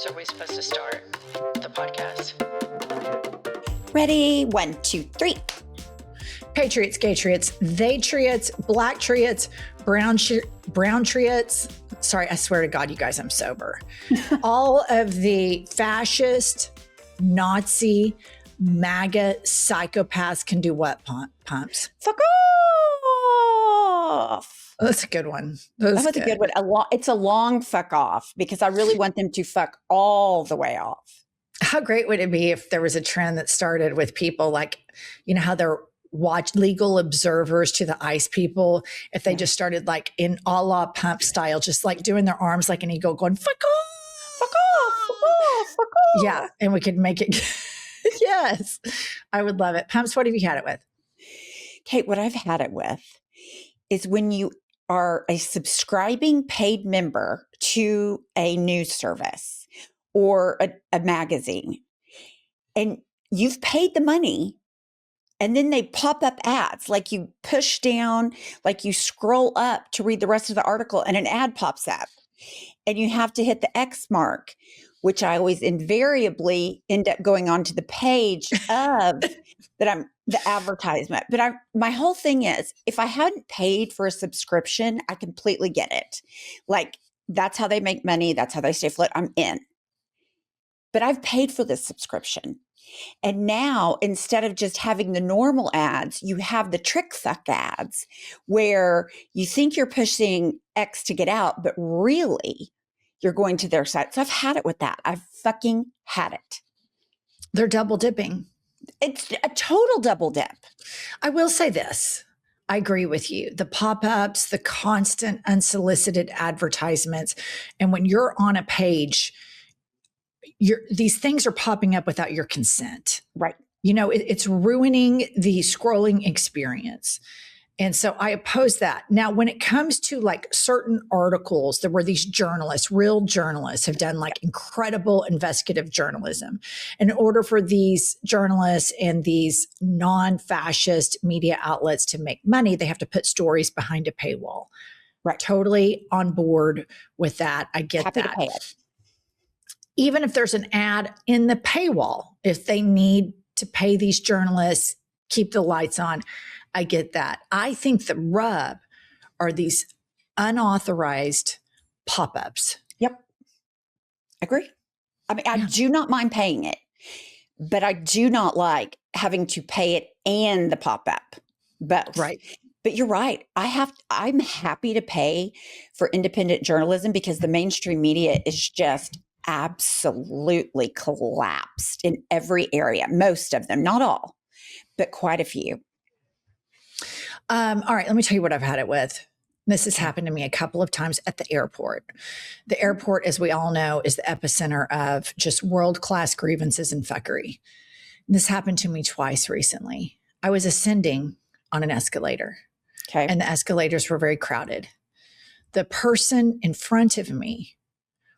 So are we supposed to start the podcast? Ready? 1, 2, 3. Patriots, gay triots, they triots, black triots, brown triots. Sorry, I swear to God, you guys, I'm sober. All of the fascist, Nazi, MAGA psychopaths can do what, Pumps? Fuck off. Oh, that's a good one. That was a good one. It's a long fuck off because I really want them to fuck all the way off. How great would it be if there was a trend that started with people like, you know, how they're legal observers to the ICE people, if they just started like in a la Pump style, just like doing their arms like an eagle going, fuck off, fuck off, fuck off, fuck off. Yeah. And we could make it. Yes. I would love it. Pumps, what have you had it with? Kate, what I've had it with is when you are a subscribing paid member to a news service or a magazine, and you've paid the money, and then they pop up ads, like you push down, like you scroll up to read the rest of the article and an ad pops up and you have to hit the X mark, which I always invariably end up going on to the page of the advertisement. But my whole thing is, if I hadn't paid for a subscription, I completely get it. Like, that's how they make money. That's how they stay afloat. I'm in. But I've paid for this subscription. And now, instead of just having the normal ads, you have the trick fuck ads where you think you're pushing X to get out, but really you're going to their site. So I've had it with that. I've fucking had it. They're double dipping. It's a total double dip. I will say this. I agree with you. The pop-ups, the constant unsolicited advertisements. And when you're on a page, these things are popping up without your consent. Right. You know, it's ruining the scrolling experience. And so I oppose that. Now, when it comes to like certain articles, there were these journalists, real journalists have done like incredible investigative journalism. In order for these journalists and these non-fascist media outlets to make money, they have to put stories behind a paywall. Right. Totally on board with that. I get Happy that. to pay it. Even if there's an ad in the paywall, if they need to pay these journalists, keep the lights on, I get that. I think the rub are these unauthorized pop-ups. Yep. Agree. I mean, I do not mind paying it, but I do not like having to pay it and the pop-up. But right. But you're right. I'm happy to pay for independent journalism because the mainstream media is just absolutely collapsed in every area. Most of them, not all, but quite a few. All right, let me tell you what I've had it with. This has happened to me a couple of times at the airport. The airport, as we all know, is the epicenter of just world-class grievances and fuckery. This happened to me twice recently. I was ascending on an escalator, and the escalators were very crowded. The person in front of me,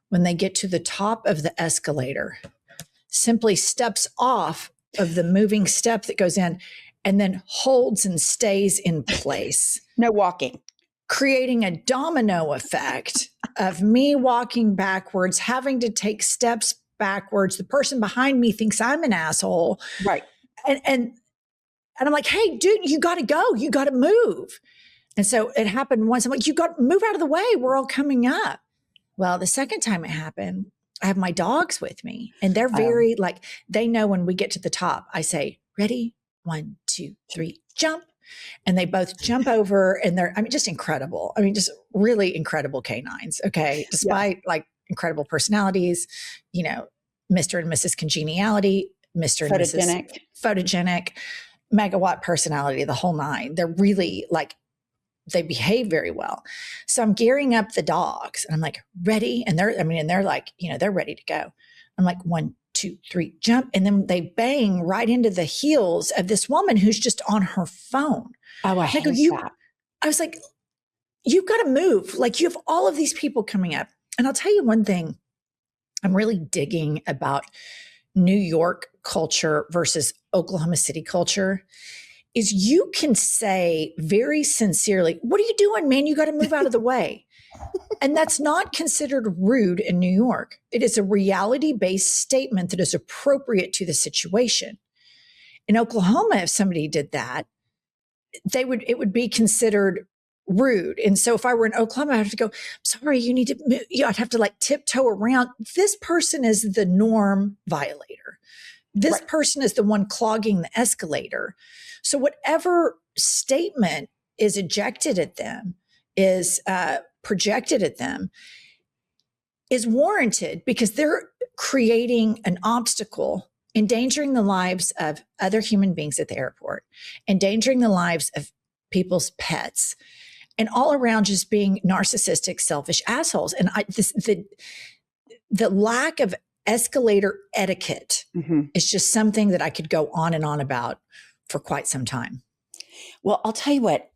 when they get to the top of the escalator, simply steps off of the moving step that goes in and then holds and stays in place. No walking. Creating a domino effect of me walking backwards, having to take steps backwards. The person behind me thinks I'm an asshole. Right. And I'm like, hey, dude, you got to go. You got to move. And so it happened once. I'm like, you got to move out of the way. We're all coming up. Well, the second time it happened, I have my dogs with me and they're very like, they know when we get to the top, I say, ready, 1, 2, 3, jump. And they both jump over and they're, just incredible. Just really incredible canines. Okay. Despite like incredible personalities, you know, Mr. and Mrs. Congeniality, Mr. and Mrs. Photogenic, megawatt personality, the whole nine. They're really like, they behave very well. So I'm gearing up the dogs and I'm like, ready. And they're like, you know, they're ready to go. I'm like, 1, 2, 3, jump. And then they bang right into the heels of this woman who's just on her phone. Oh, I hate that. I was like, you've got to move. Like you have all of these people coming up. And I'll tell you one thing I'm really digging about New York culture versus Oklahoma City culture is you can say very sincerely, what are you doing, man? You got to move out of the way. And that's not considered rude in New York. It is a reality-based statement that is appropriate to the situation. In Oklahoma, if somebody did that, it would be considered rude. And so if I were in Oklahoma, I'd have to go, sorry, you need to move. I'd have to like tiptoe around. This person is the norm violator. This person is the one clogging the escalator. So whatever statement is ejected at them, is projected at them, is warranted because they're creating an obstacle, endangering the lives of other human beings at the airport, endangering the lives of people's pets, and all around just being narcissistic, selfish assholes. And the lack of escalator etiquette is just something that I could go on and on about for quite some time. Well, I'll tell you what,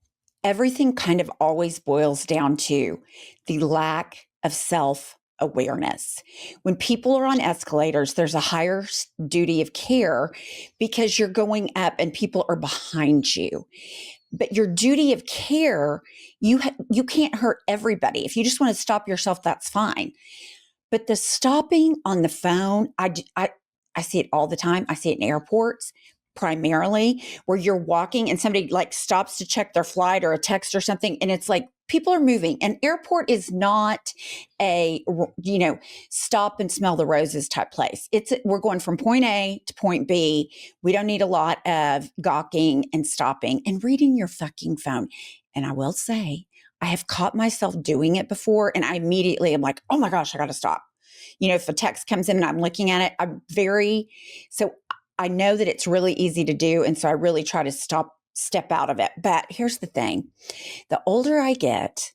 everything kind of always boils down to the lack of self-awareness. When people are on escalators, there's a higher duty of care because you're going up and people are behind you. But your duty of care, you can't hurt everybody. If you just want to stop yourself, that's fine. But the stopping on the phone, I see it all the time. I see it in airports primarily, where you're walking and somebody like stops to check their flight or a text or something. And it's like, people are moving. An airport is not a, stop and smell the roses type place. We're going from point A to point B. We don't need a lot of gawking and stopping and reading your fucking phone. And I will say, I have caught myself doing it before, and I immediately am like, oh my gosh, I got to stop. If a text comes in and I'm looking at it, so I know that it's really easy to do. And so I really try to step out of it. But here's the thing. The older I get,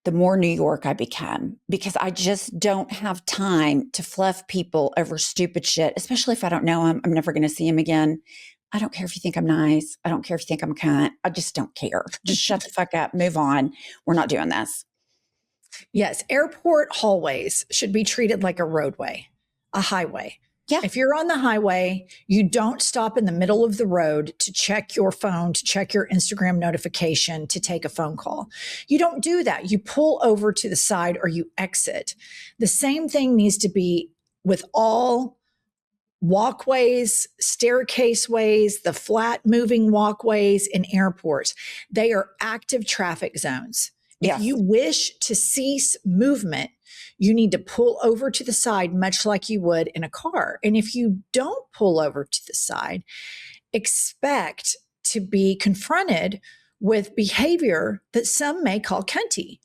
the more New York I become, because I just don't have time to fluff people over stupid shit, especially if I don't know them. I'm never going to see them again. I don't care if you think I'm nice. I don't care if you think I'm a cunt. I just don't care. Just shut the fuck up. Move on. We're not doing this. Yes. Airport hallways should be treated like a roadway, a highway. Yeah. If you're on the highway, you don't stop in the middle of the road to check your phone, to check your Instagram notification, to take a phone call. You don't do that. You pull over to the side or you exit. The same thing needs to be with all walkways, staircase ways, the flat moving walkways in airports. They are active traffic zones. Yes. If you wish to cease movement, you need to pull over to the side, much like you would in a car. And if you don't pull over to the side, expect to be confronted with behavior that some may call cunty.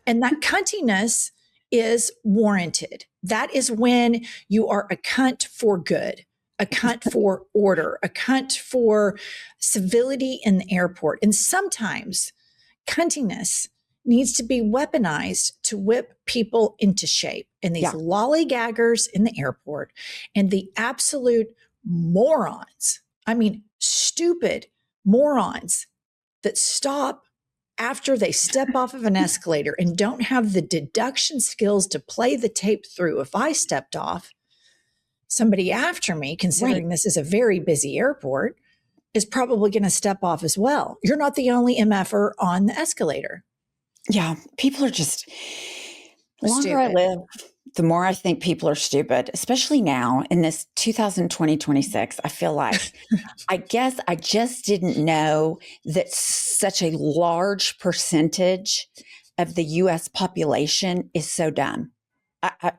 And that cuntiness is warranted. That is when you are a cunt for good, a cunt for order, a cunt for civility in the airport. And sometimes cuntiness needs to be weaponized to whip people into shape. And these lollygaggers in the airport and the absolute morons, stupid morons that stop after they step off of an escalator and don't have the deduction skills to play the tape through. If I stepped off, somebody after me, considering this is a very busy airport, is probably going to step off as well. You're not the only MFer on the escalator. Yeah, people are just, the longer I live, the more I think people are stupid, especially now in this 2020-26. I feel like, I guess I just didn't know that such a large percentage of the U.S. population is so dumb. I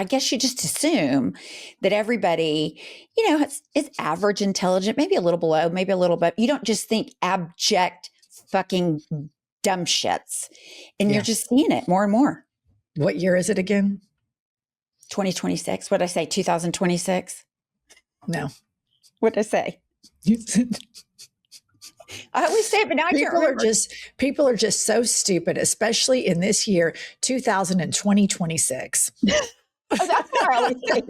guess you just assume that everybody, is average intelligent, maybe a little below, maybe a little bit. You don't just think abject fucking dumb shits. And you're just seeing it more and more. What year is it again? 2026. What did I say? 2026? No. What did I say? I always say it, but now I can't remember. People are just so stupid, especially in this year, 2026. Oh, that's what I always say.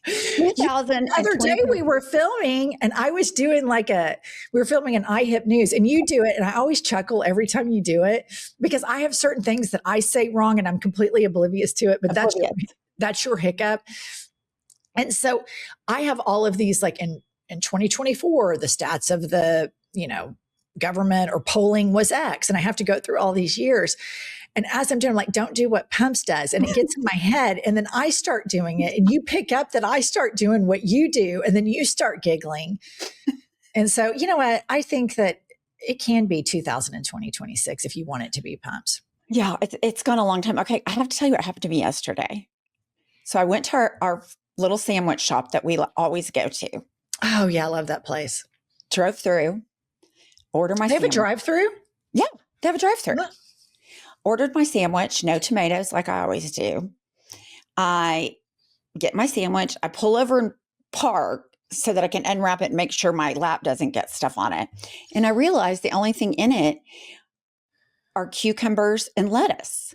The other day we were filming and I was doing we were filming an iHip News and you do it. And I always chuckle every time you do it because I have certain things that I say wrong and I'm completely oblivious to it, but that's your hiccup. And so I have all of these in 2024, the stats of the government or polling was X. And I have to go through all these years. And as I'm doing, I'm like, don't do what Pumps does. And it gets in my head. And then I start doing it. And you pick up that I start doing what you do. And then you start giggling. And so, you know what? I think that it can be 2026 if you want it to be Pumps. Yeah, it's gone a long time. Okay, I have to tell you what happened to me yesterday. So I went to our little sandwich shop that we always go to. Oh, yeah. I love that place. Drove through, ordered my They have sandwich. a drive-through? Yeah, they have a drive-through. Huh. Ordered my sandwich, no tomatoes like I always do. I get my sandwich. I pull over and park so that I can unwrap it and make sure my lap doesn't get stuff on it. And I realized the only thing in it are cucumbers and lettuce.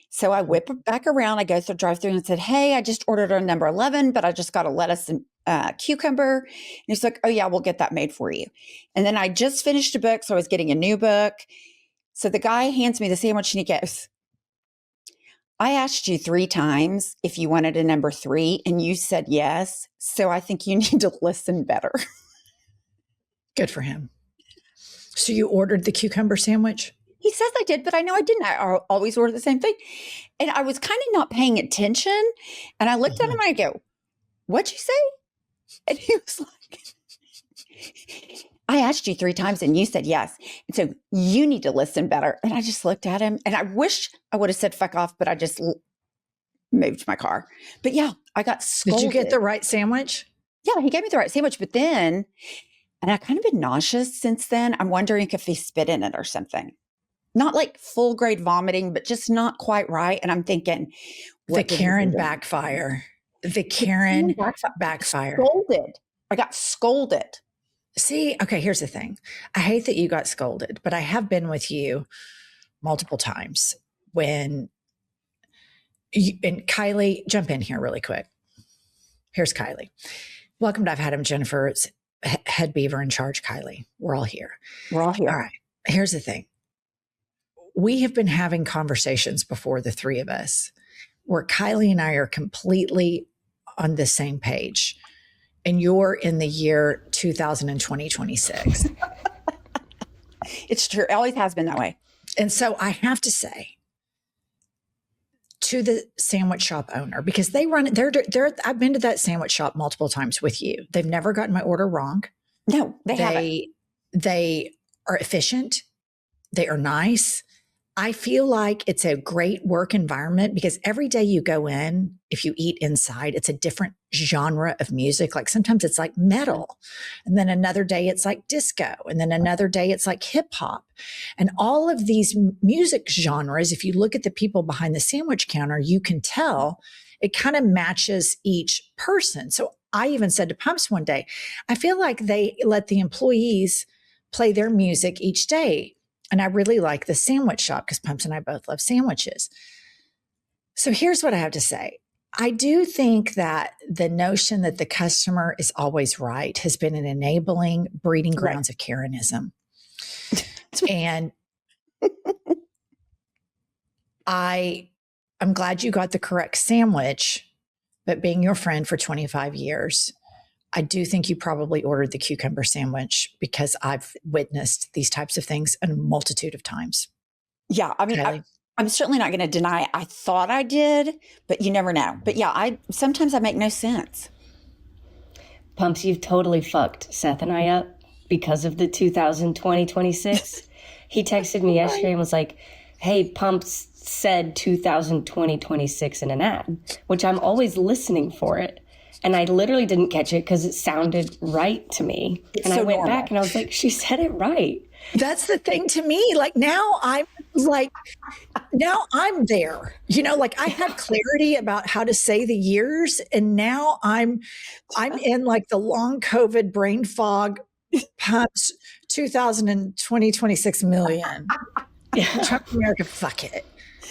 So I whip it back around. I go through the drive-through and said, hey, I just ordered a number 11, but I just got a lettuce and cucumber. And he's like, oh yeah, we'll get that made for you. And then I just finished a book. So I was getting a new book. So the guy hands me the sandwich and he goes, I asked you 3 times if you wanted a number 3 and you said yes. So I think you need to listen better. Good for him. So you ordered the cucumber sandwich? He says I did, but I know I didn't. I always order the same thing. And I was kind of not paying attention. And I looked at him and I go, what'd you say? And he was like, I asked you 3 times and you said yes. And so you need to listen better. And I just looked at him and I wish I would have said fuck off, but I just moved my car. But yeah, I got scolded. Did you get the right sandwich? Yeah, he gave me the right sandwich. But then, and I've kind of been nauseous since then. I'm wondering if he spit in it or something. Not like full grade vomiting, but just not quite right. And I'm thinking, the Karen backfire. The Karen backfire. Scolded. I got scolded. See, okay, here's the thing. I hate that you got scolded, but I have been with you multiple times when you, and Kylie, jump in here really quick. Here's Kylie. Welcome to I've Had Him, Jennifer. It's head beaver in charge, Kylie. We're all here. We're all here. All right. Here's the thing. We have been having conversations before, the 3 of us, where Kylie and I are completely on the same page. And you're in the year 2026. It's true. It always has been that way. And so I have to say to the sandwich shop owner, because they run it, I've been to that sandwich shop multiple times with you. They've never gotten my order wrong. No, they haven't. They are efficient. They are nice. I feel like it's a great work environment because every day you go in, if you eat inside, it's a different genre of music. Like sometimes it's like metal, and then another day it's like disco, and then another day it's like hip hop. And all of these music genres, if you look at the people behind the sandwich counter, you can tell it kind of matches each person. So I even said to Pumps one day, I feel like they let the employees play their music each day. And I really like the sandwich shop because Pumps and I both love sandwiches. So here's what I have to say. I do think that the notion that the customer is always right has been an enabling breeding grounds of Karenism. And I'm glad you got the correct sandwich, but being your friend for 25 years, I do think you probably ordered the cucumber sandwich because I've witnessed these types of things a multitude of times. Yeah. I mean, I'm certainly not going to deny I thought I did, but you never know. But yeah, sometimes I make no sense. Pumps, you've totally fucked Seth and I up because of the 2026. He texted me yesterday and was like, hey, Pumps said 2026 in an ad, which I'm always listening for it. And I literally didn't catch it because it sounded right to me. And I went back and I was like, she said it right. That's the thing to me. Like now I'm there, like I had clarity about how to say the years. And now I'm in like the long COVID brain fog Pumps 2026 million. Yeah. Trump America, fuck it.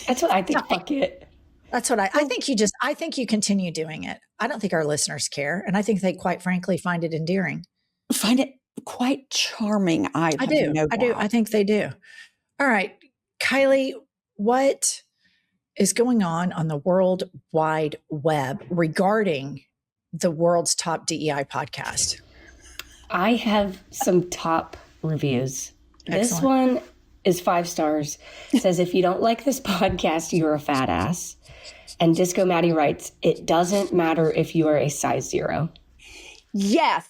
That's what I think. Fuck it. That's what I think you continue doing it. I don't think our listeners care. And I think they quite frankly find it endearing. Find it quite charming. I do. I think they do. All right. Kylie, what is going on the World Wide Web regarding the world's top DEI podcast? I have some top reviews This Excellent. one is 5 stars. It says, if you don't like this podcast, you're a fat ass. And Disco Maddie writes, it doesn't matter if you are a size 0. Yes,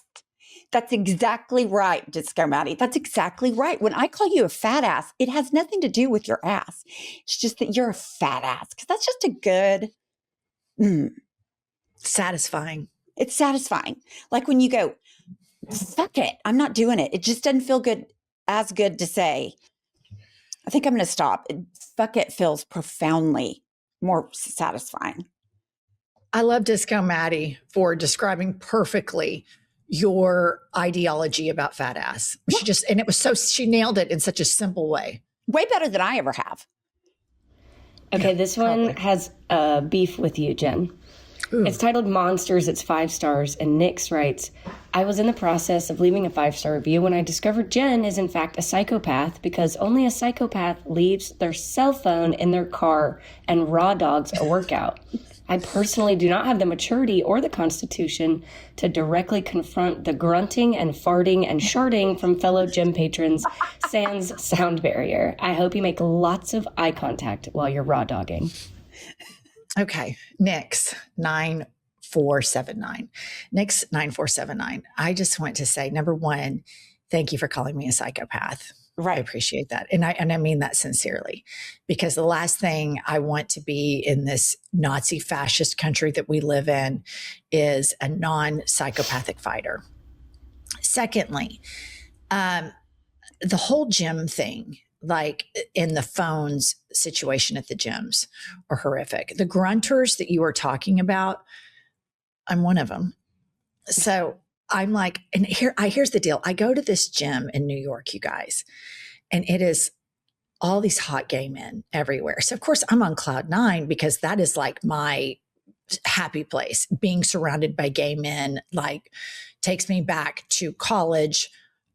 that's exactly right, Disco Maddie. That's exactly right. When I call you a fat ass, it has nothing to do with your ass. It's just that you're a fat ass because that's just a good, Satisfying. it's satisfying. Like when you go, fuck it, I'm not doing it. It just doesn't feel good to say. I think I'm going to stop. Fuck it feels profoundly more satisfying. I love Disco Maddie for describing perfectly your ideology about fat ass. And it was she nailed it in such a simple way. Way better than I ever have. Okay, this one has beef with you, Jen. Ooh. It's titled Monsters. It's 5 stars. And Nix writes, I was in the process of leaving a 5-star review when I discovered Jen is in fact a psychopath because only a psychopath leaves their cell phone in their car and raw dogs a workout. I personally do not have the maturity or the constitution to directly confront the grunting and farting and sharting from fellow gym patrons sans sound barrier. I hope you make lots of eye contact while you're raw dogging. Okay. Nix 9479. Nix 9479. I just want to say, number one, thank you for calling me a psychopath. Right. I appreciate that. And I mean that sincerely, because the last thing I want to be in this Nazi fascist country that we live in is a non-psychopathic fighter. Secondly, the whole gym thing, like in the phones situation at the gyms, are horrific. The grunters that you are talking about, I'm one of them. So I'm like, and here's the deal. I go to this gym in New York, you guys, and it is all these hot gay men everywhere. So of course I'm on cloud 9 because that is like my happy place. Being surrounded by gay men, like, takes me back to college.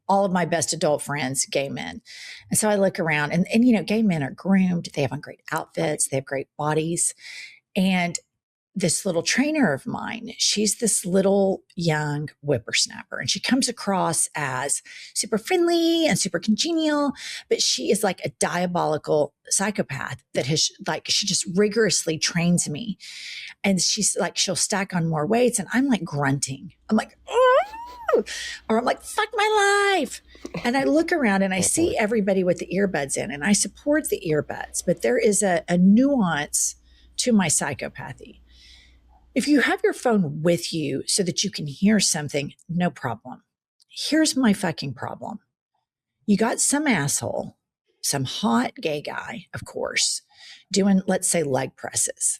All of my best adult friends, gay men. And so I look around and you know, gay men are groomed. They have on great outfits. They have great bodies. And this little trainer of mine, she's this little young whippersnapper, and she comes across as super friendly and super congenial, but she is like a diabolical psychopath that has, like, she just rigorously trains me. And she's like, she'll stack on more weights, and I'm like grunting. I'm like, oh, or I'm like, fuck my life. And I look around and I see everybody with the earbuds in, and I support the earbuds, but there is a nuance to my psychopathy. If you have your phone with you so that you can hear something, no problem. Here's my fucking problem. You got some asshole, some hot gay guy, of course, doing, let's say, leg presses.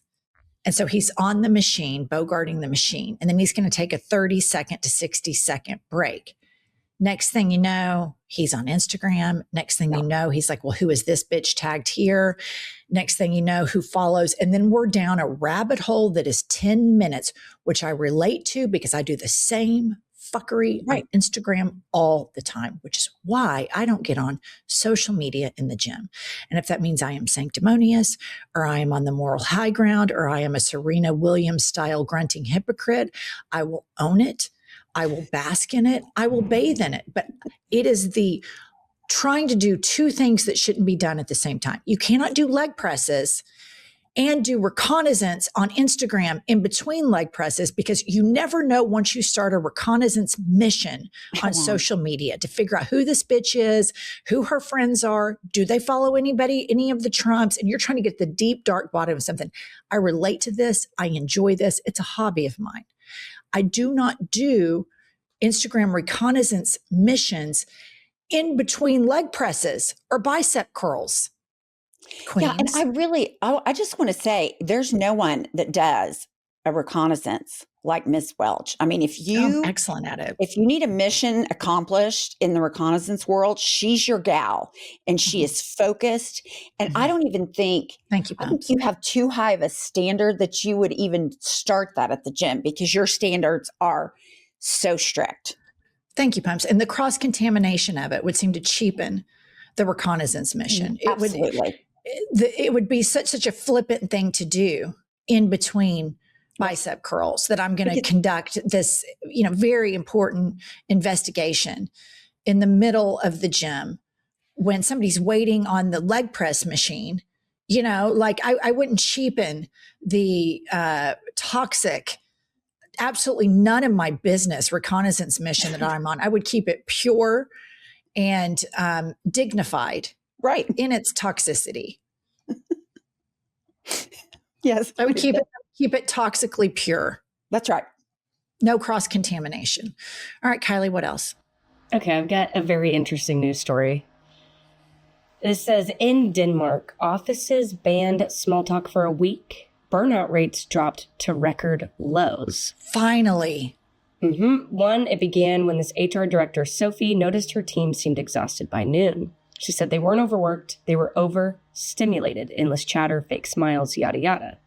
And so he's on the machine, bogarting the machine, and then he's going to take a 30-second to 60-second break. Next thing you know, he's on Instagram. Next thing you know, he's like, well, who is this bitch tagged here? Next thing you know, who follows? And then we're down a rabbit hole that is 10 minutes, which I relate to because I do the same fuckery on Instagram all the time, which is why I don't get on social media in the gym. And if that means I am sanctimonious, or I am on the moral high ground, or I am a Serena Williams style grunting hypocrite, I will own it. I will bask in it. I will bathe in it. But it is the trying to do two things that shouldn't be done at the same time. You cannot do leg presses and do reconnaissance on Instagram in between leg presses, because you never know once you start a reconnaissance mission on social media to figure out who this bitch is, who her friends are, do they follow anybody, any of the Trumps, and you're trying to get the deep, dark bottom of something. I relate to this. I enjoy this. It's a hobby of mine. I do not do Instagram reconnaissance missions in between leg presses or bicep curls. Queens. Yeah, and I just want to say, there's no one that does a reconnaissance like Miss Welch. I mean, excellent at it. If you need a mission accomplished in the reconnaissance world, she's your gal, and she is focused. And I don't even think, Thank you, I think you have too high of a standard that you would even start that at the gym, because your standards are so strict. Thank you, Pumps. And the cross-contamination of it would seem to cheapen the reconnaissance mission. Absolutely. It would be such a flippant thing to do in between bicep curls that I'm going to conduct this, very important investigation in the middle of the gym when somebody's waiting on the leg press machine, you know, like I wouldn't cheapen the toxic, absolutely none of my business reconnaissance mission that I'm on. I would keep it pure and dignified, Right. in its toxicity. Yes. I would keep it toxically pure. That's right. No cross contamination. All right, Kylie, what else? Okay, I've got a very interesting news story. This says, in Denmark, offices banned small talk for a week. Burnout rates dropped to record lows. Finally. One, it began when this HR director, Sophie, noticed her team seemed exhausted by noon. She said they weren't overworked, they were overstimulated. Endless chatter, fake smiles, yada yada.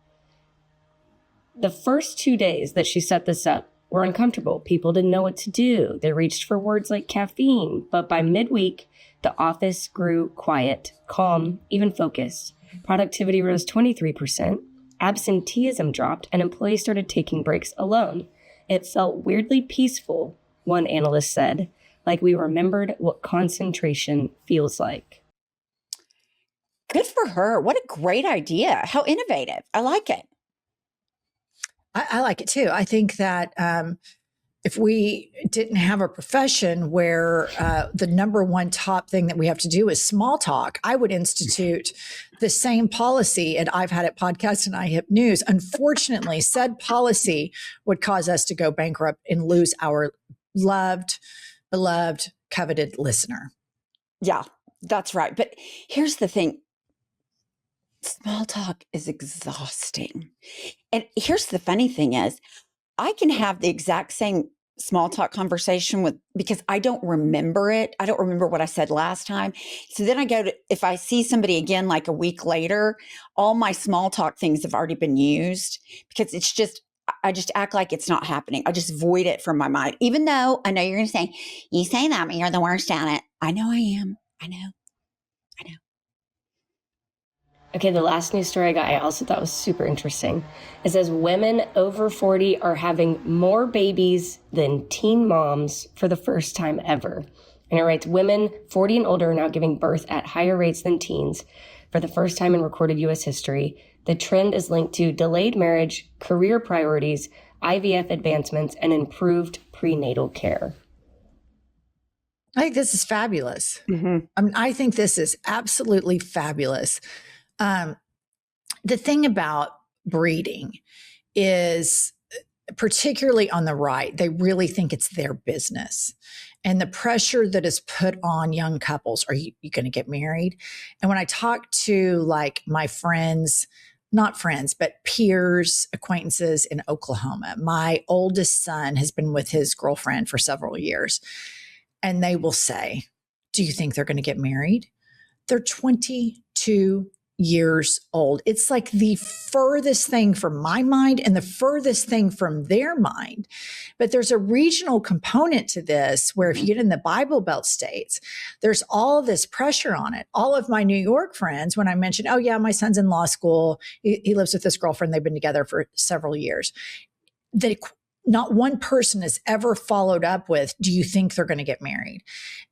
The first 2 days that she set this up were uncomfortable. People didn't know what to do. They reached for words like caffeine. But by midweek, the office grew quiet, calm, even focused. Productivity rose 23%. Absenteeism dropped, and employees started taking breaks alone. It felt weirdly peaceful, one analyst said, like we remembered what concentration feels like. Good for her. What a great idea. How innovative. I like it. I like it too. I think that if we didn't have a profession where the number one top thing that we have to do is small talk, I would institute the same policy at I've Had It Podcast and iHip News. Unfortunately, said policy would cause us to go bankrupt and lose our loved, beloved, coveted listener. Yeah, that's right. But here's the thing. Small talk is exhausting. And here's the funny thing is, I can have the exact same small talk conversation because I don't remember it. I don't remember what I said last time. So then I go to, if I see somebody again, like a week later, all my small talk things have already been used because I just act like it's not happening. I just void it from my mind, even though I know you're going to say, you say that, but you're the worst at it. I know I am. I know. Okay, the last news story I got, I also thought was super interesting. It says women over 40 are having more babies than teen moms for the first time ever. And it writes, women 40 and older are now giving birth at higher rates than teens for the first time in recorded U.S. history. The trend is linked to delayed marriage, career priorities, IVF advancements, and improved prenatal care. I think this is fabulous. I think this is absolutely fabulous. The thing about breeding is, particularly on the right, they really think it's their business. And the pressure that is put on young couples, are you going to get married? And when I talk to like my friends, not friends, but peers, acquaintances in Oklahoma, my oldest son has been with his girlfriend for several years. And they will say, do you think they're going to get married? They're 22 years old. It's like the furthest thing from my mind and the furthest thing from their mind. But there's a regional component to this where if you get in the Bible Belt states, there's all this pressure on it. All of my New York friends, when I mentioned, oh yeah, my son's in law school, he lives with this girlfriend, they've been together for several years. Not one person has ever followed up with, do you think they're going to get married?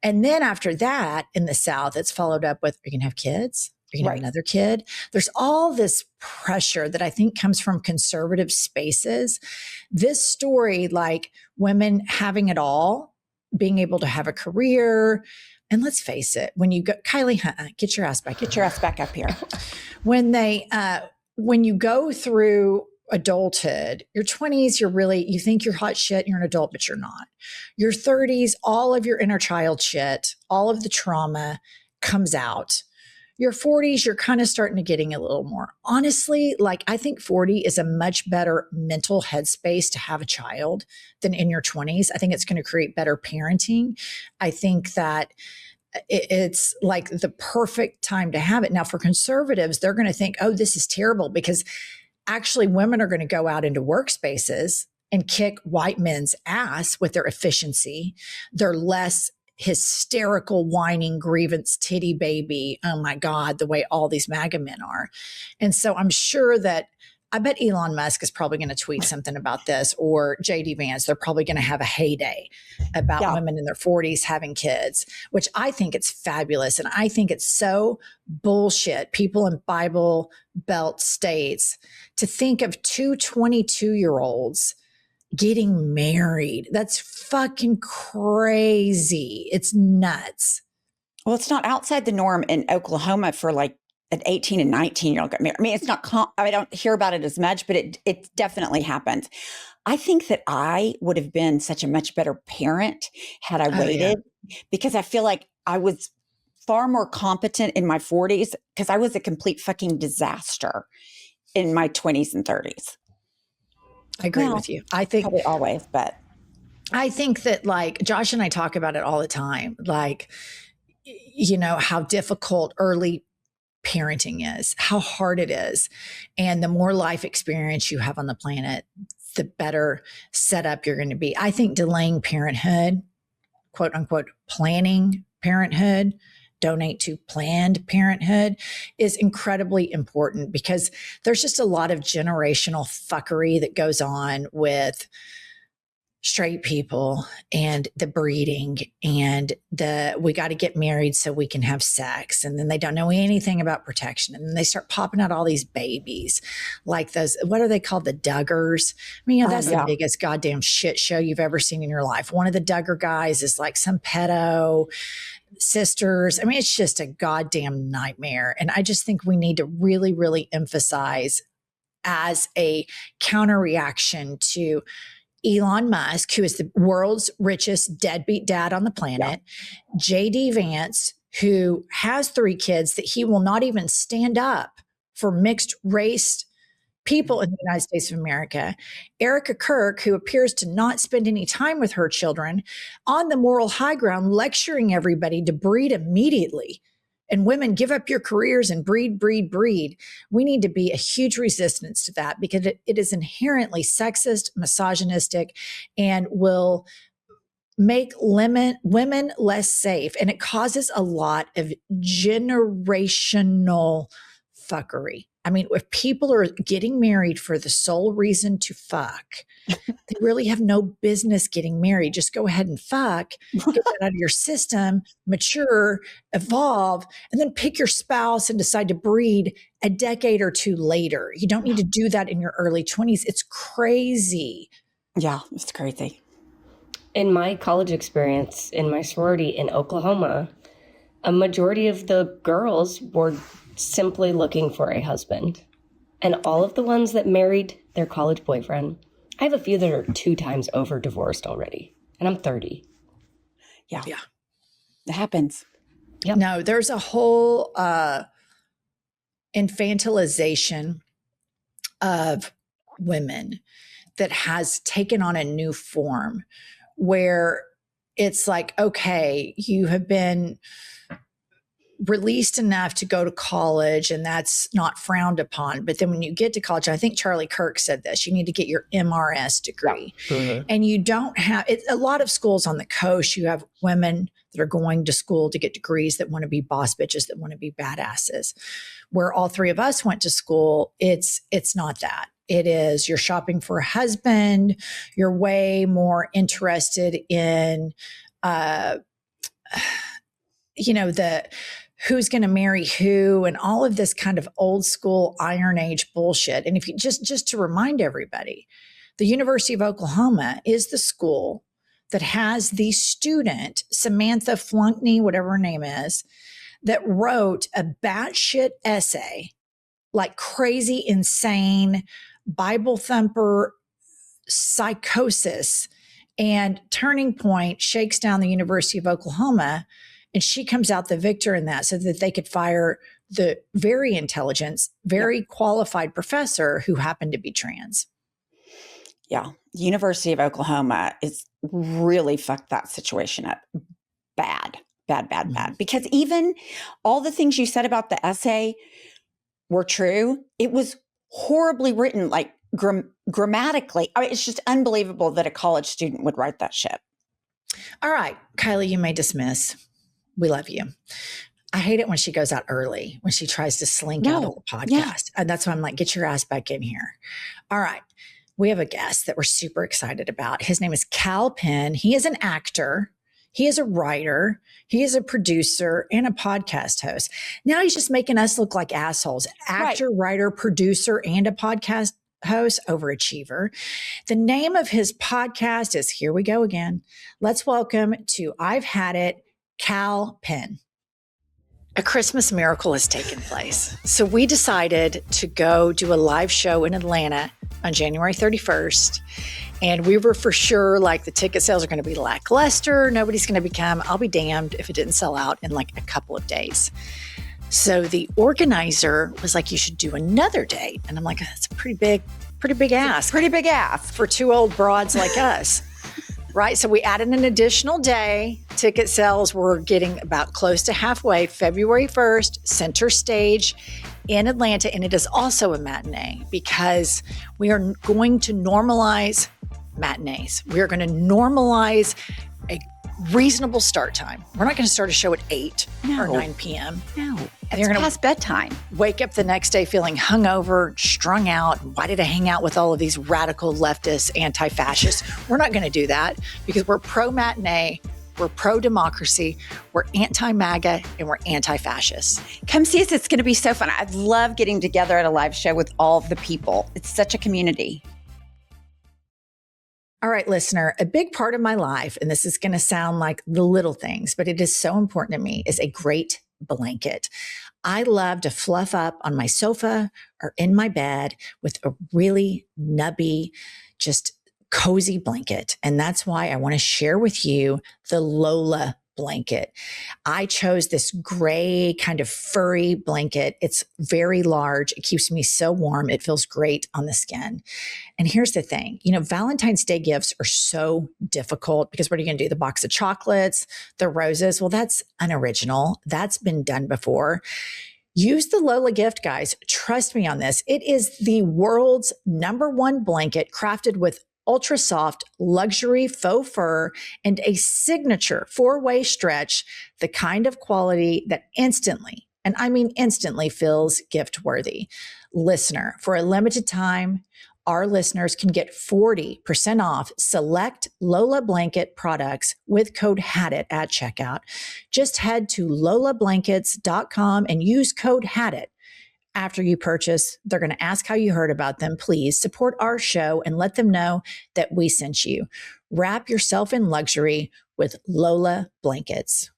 And then after that, in the South, it's followed up with, are you going to have kids? Are you going to have another kid? There's all this pressure that I think comes from conservative spaces. This story, like women having it all, being able to have a career. And let's face it, when you go, Kylie, get your ass back up here. When you go through adulthood, your 20s, you think you're hot shit, you're an adult, but you're not. Your 30s, all of your inner child shit, all of the trauma comes out. Your 40s, you're kind of starting to getting a little more. Honestly, like I think 40 is a much better mental headspace to have a child than in your 20s. I think it's going to create better parenting. I think that it's like the perfect time to have it. Now for conservatives, they're going to think, oh, this is terrible because actually women are going to go out into workspaces and kick white men's ass with their efficiency. They're less hysterical, whining, grievance, titty baby. Oh my God, the way all these MAGA men are. And so I'm sure that I bet Elon Musk is probably going to tweet something about this, or JD Vance. They're probably going to have a heyday about women in their 40s having kids, which I think it's fabulous. And I think it's so bullshit. People in Bible Belt states to think of two 22-year-olds getting married. That's fucking crazy. It's nuts. Well, it's not outside the norm in Oklahoma for like an 18 and 19-year-old get married. I mean, it's not, I don't hear about it as much, but it definitely happens. I think that I would have been such a much better parent had I waited, because I feel like I was far more competent in my 40s, because I was a complete fucking disaster in my 20s and 30s. I agree with you. I think probably always, but I think that, like, Josh and I talk about it all the time, like, you know, how difficult early parenting is, how hard it is. And the more life experience you have on the planet, the better set up you're going to be. I think delaying parenthood, quote unquote, planning parenthood, donate to Planned Parenthood, is incredibly important, because there's just a lot of generational fuckery that goes on with straight people and the breeding and we got to get married so we can have sex. And then they don't know anything about protection. And then they start popping out all these babies, like those, what are they called? The Duggars. I mean, you know, that's the biggest goddamn shit show you've ever seen in your life. One of the Duggar guys is like some pedo sisters. I mean, it's just a goddamn nightmare. And I just think we need to really, really emphasize, as a counter reaction to Elon Musk, who is the world's richest deadbeat dad on the planet, JD Vance, who has 3 kids that he will not even stand up for mixed race people in the United States of America, Erica Kirk, who appears to not spend any time with her children, on the moral high ground, lecturing everybody to breed immediately. And women, give up your careers and breed, breed, breed. We need to be a huge resistance to that, because it is inherently sexist, misogynistic, and will make women less safe. And it causes a lot of generational fuckery. I mean, if people are getting married for the sole reason to fuck, they really have no business getting married. Just go ahead and fuck, get that out of your system, mature, evolve, and then pick your spouse and decide to breed a decade or 2 later. You don't need to do that in your early 20s. It's crazy. Yeah, it's crazy. In my college experience in my sorority in Oklahoma, a majority of the girls were simply looking for a husband. And all of the ones that married their college boyfriend, I have a few that are 2 times over divorced already. And I'm 30. Yeah. It happens. Yep. No, there's a whole infantilization of women that has taken on a new form, where it's like, okay, you have been released enough to go to college, and that's not frowned upon. But then when you get to college, I think Charlie Kirk said this, you need to get your MRS degree. And you don't have it. A lot of schools on the coast, you have women that are going to school to get degrees, that want to be boss bitches, that want to be badasses. Where all 3 of us went to school, it's not that. It is, you're shopping for a husband. You're way more interested in, who's going to marry who, and all of this kind of old school Iron Age bullshit. And if you just to remind everybody, the University of Oklahoma is the school that has the student, Samantha Flunkney, whatever her name is, that wrote a batshit essay, like crazy, insane, Bible thumper psychosis, and Turning Point shakes down the University of Oklahoma. And she comes out the victor in that, so that they could fire the very intelligent, very qualified professor who happened to be trans. Yeah. The University of Oklahoma is really fucked that situation up. Bad. Because even all the things you said about the essay were true. It was horribly written, like grammatically. I mean, it's just unbelievable that a college student would write that shit. All right, Kylie, you may dismiss. We love you. I hate it when she goes out early, when she tries to slink out of the podcast. Yeah. And that's why I'm like, get your ass back in here. All right. We have a guest that we're super excited about. His name is Kal Penn. He is an actor. He is a writer. He is a producer and a podcast host. Now he's just making us look like assholes. Actor, writer, producer, and a podcast host, overachiever. The name of his podcast is, here we go again. Let's welcome to I've Had It, Kal Penn. A Christmas miracle has taken place. So we decided to go do a live show in Atlanta on January 31st. And we were for sure like the ticket sales are going to be lackluster. Nobody's going to come. I'll be damned if it didn't sell out in like a couple of days. So the organizer was like, you should do another date. And I'm like, that's a pretty big ask. Pretty big ask For two old broads like us. Right. So we added an additional day. Ticket sales were getting about close to halfway. February 1st, center stage in Atlanta. And it is also a matinee because we are going to normalize matinees. We are going to normalize a reasonable start time. We're not going to start a show at 8 or 9 p.m. No, You're it's gonna past bedtime. Wake up the next day feeling hungover, strung out. Why did I hang out with all of these radical leftists, anti-fascists? We're not going to do that because we're pro-matinee, we're pro-democracy, we're anti-MAGA, and we're anti-fascist. Come see us. It's going to be so fun. I love getting together at a live show with all of the people. It's such a community. All right, listener, a big part of my life, and this is going to sound like the little things, but it is so important to me, is a great blanket. I love to fluff up on my sofa or in my bed with a really nubby, just cozy blanket. And that's why I want to share with you the Lola blanket. I chose this gray kind of furry blanket. It's very large. It keeps me so warm. It feels great on the skin. And here's the thing, Valentine's Day gifts are so difficult because what are you going to do? The box of chocolates, the roses? Well, that's unoriginal. That's been done before. Use the Lola gift, guys. Trust me on this. It is the world's #1 blanket crafted with ultra soft luxury faux fur and a signature 4-way stretch, the kind of quality that instantly, and I mean instantly, feels gift worthy. Listener, for a limited time, our listeners can get 40% off select Lola blanket products with code HADIT at checkout. Just head to lolablankets.com and use code HADIT. After you purchase, they're going to ask how you heard about them. Please support our show and let them know that we sent you. Wrap yourself in luxury with Lola blankets.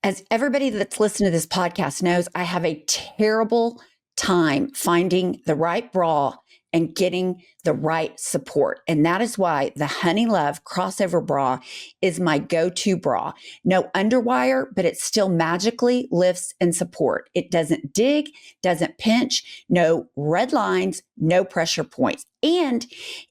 As everybody that's listened to this podcast knows, I have a terrible time finding the right bra and getting the right support. And that is why the Honey Love crossover bra is my go-to bra. No underwire, but it still magically lifts and support. It doesn't dig, doesn't pinch, no red lines, no pressure points. And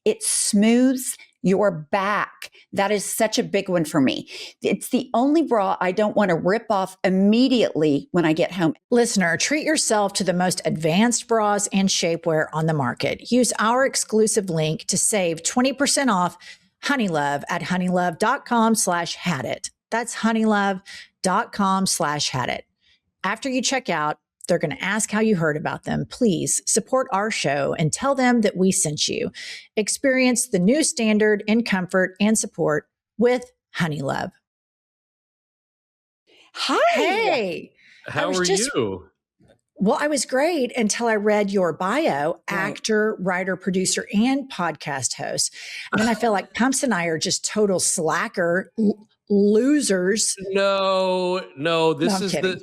it smooths your back. That is such a big one for me. It's the only bra I don't want to rip off immediately when I get home. Listener, treat yourself to the most advanced bras and shapewear on the market. Use our exclusive link to save 20% off Honeylove at honeylove.com/hadit. That's honeylove.com/hadit. After you check out, they're going to ask how you heard about them. Please support our show and tell them that we sent you. Experience the new standard in comfort and support with Honeylove. Hi. Hey. How are you? Well, I was great until I read your bio, actor, writer, producer, and podcast host. And then I feel like Pumps and I are just total slacker losers. No, this I'm is kidding.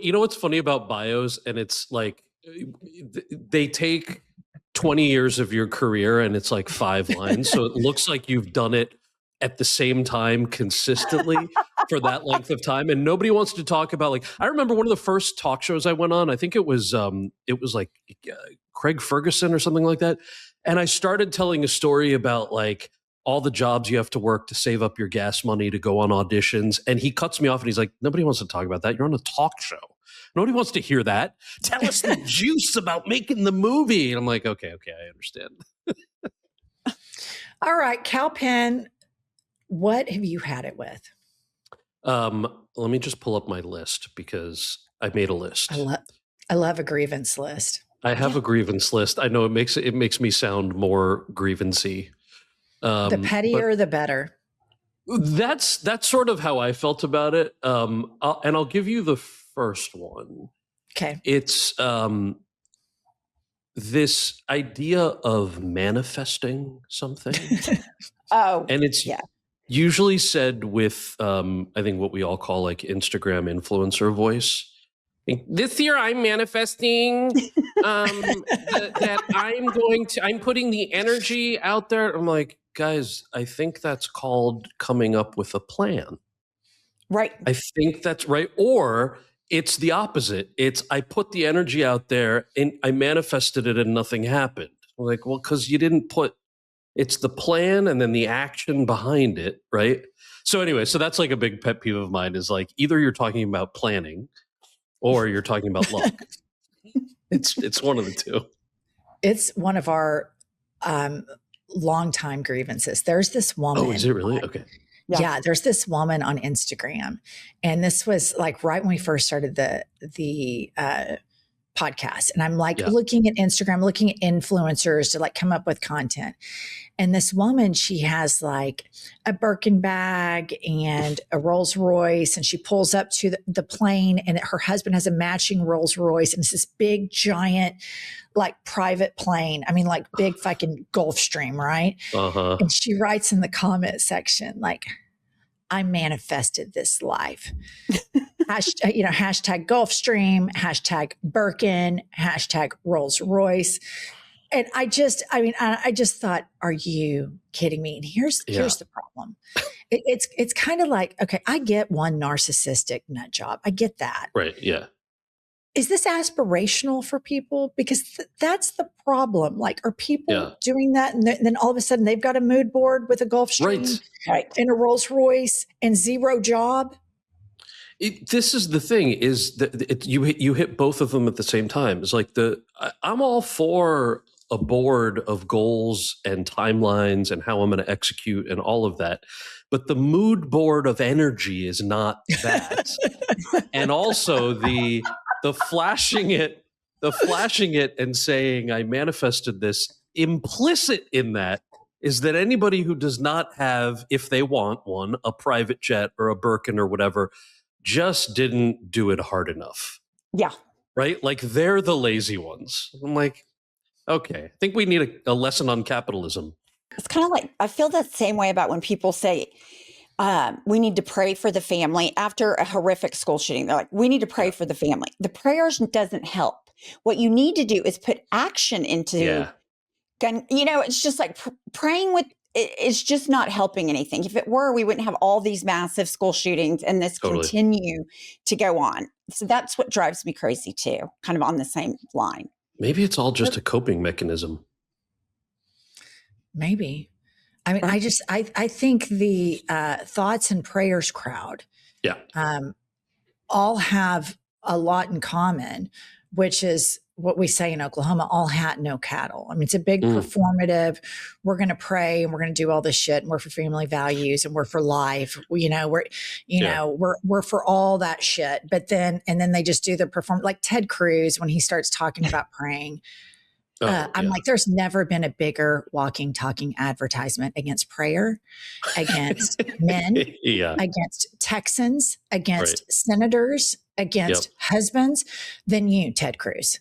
you know what's funny about bios? And it's like, they take 20 years of your career and it's like 5 lines. So it looks like you've done it at the same time consistently for that length of time. And nobody wants to talk about, like, I remember one of the first talk shows I went on, I think it was like Craig Ferguson or something like that. And I started telling a story about like all the jobs you have to work to save up your gas money to go on auditions. And he cuts me off and he's like, nobody wants to talk about that. You're on a talk show. Nobody wants to hear that. Tell us the juice about making the movie. And I'm like, okay, I understand. All right, Kal Penn, what have you had it with? let me just pull up my list because I made a list. I love a grievance list. I have a grievance list. I know it makes me sound more grievancy. The pettier, the better. That's sort of how I felt about it. I'll give you the first one. Okay. It's this idea of manifesting something. And it's usually said with I think what we all call like Instagram influencer voice. This year I'm manifesting that I'm putting the energy out there. I'm like, guys, I think that's called coming up with a plan. Right. I think that's right. Or it's the opposite. It's I put the energy out there and I manifested it and nothing happened. I'm like, well, because you didn't put, it's the plan and then the action behind it, right? So anyway, so that's like a big pet peeve of mine is like either you're talking about planning or you're talking about luck. It's one of the two. It's one of our longtime grievances. There's this woman. Oh, is it really? Okay. Yeah, there's this woman on Instagram, and this was like right when we first started the podcast. And I'm like looking at Instagram, looking at influencers to like come up with content. And this woman, she has like a Birkin bag and a Rolls Royce, and she pulls up to the plane, and her husband has a matching Rolls Royce, and it's this big giant like private plane. I mean, like big fucking Gulfstream, right? Uh-huh. And she writes in the comment section, like, I manifested this life. Hashtag Gulfstream, hashtag Birkin, hashtag Rolls Royce. And I just thought, are you kidding me? And here's the problem. It's kind of like, okay, I get one narcissistic nut job. I get that. Right. Yeah. Is this aspirational for people? Because that's the problem. Like, are people doing that? And then all of a sudden they've got a mood board with a Gulfstream and a Rolls Royce and zero job. This is the thing is that you hit both of them at the same time. It's like I'm all for a board of goals and timelines and how I'm going to execute and all of that. But the mood board of energy is not that. And also the flashing it and saying I manifested this, implicit in that is that anybody who does not have, if they want one, a private jet or a Birkin or whatever, just didn't do it hard enough. Yeah. Right? Like they're the lazy ones. I'm like, okay, I think we need a lesson on capitalism. It's kind of like, I feel that same way about when people say, we need to pray for the family after a horrific school shooting. They're like, we need to pray for the family. The prayers doesn't help. What you need to do is put action into gun. It's just like praying with, it's just not helping anything. If it were, we wouldn't have all these massive school shootings and this continue to go on. So that's what drives me crazy too, kind of on the same line. Maybe it's all just a coping mechanism. Maybe. I mean, I think the thoughts and prayers crowd all have a lot in common, which is what we say in Oklahoma, all hat, no cattle. I mean, it's a big performative, we're going to pray and we're going to do all this shit and we're for family values and we're for life. We're for all that shit. But then they just do the perform like Ted Cruz, when he starts talking about praying, I'm like, there's never been a bigger walking, talking advertisement against prayer, against men, against Texans, against senators, against husbands than you, Ted Cruz.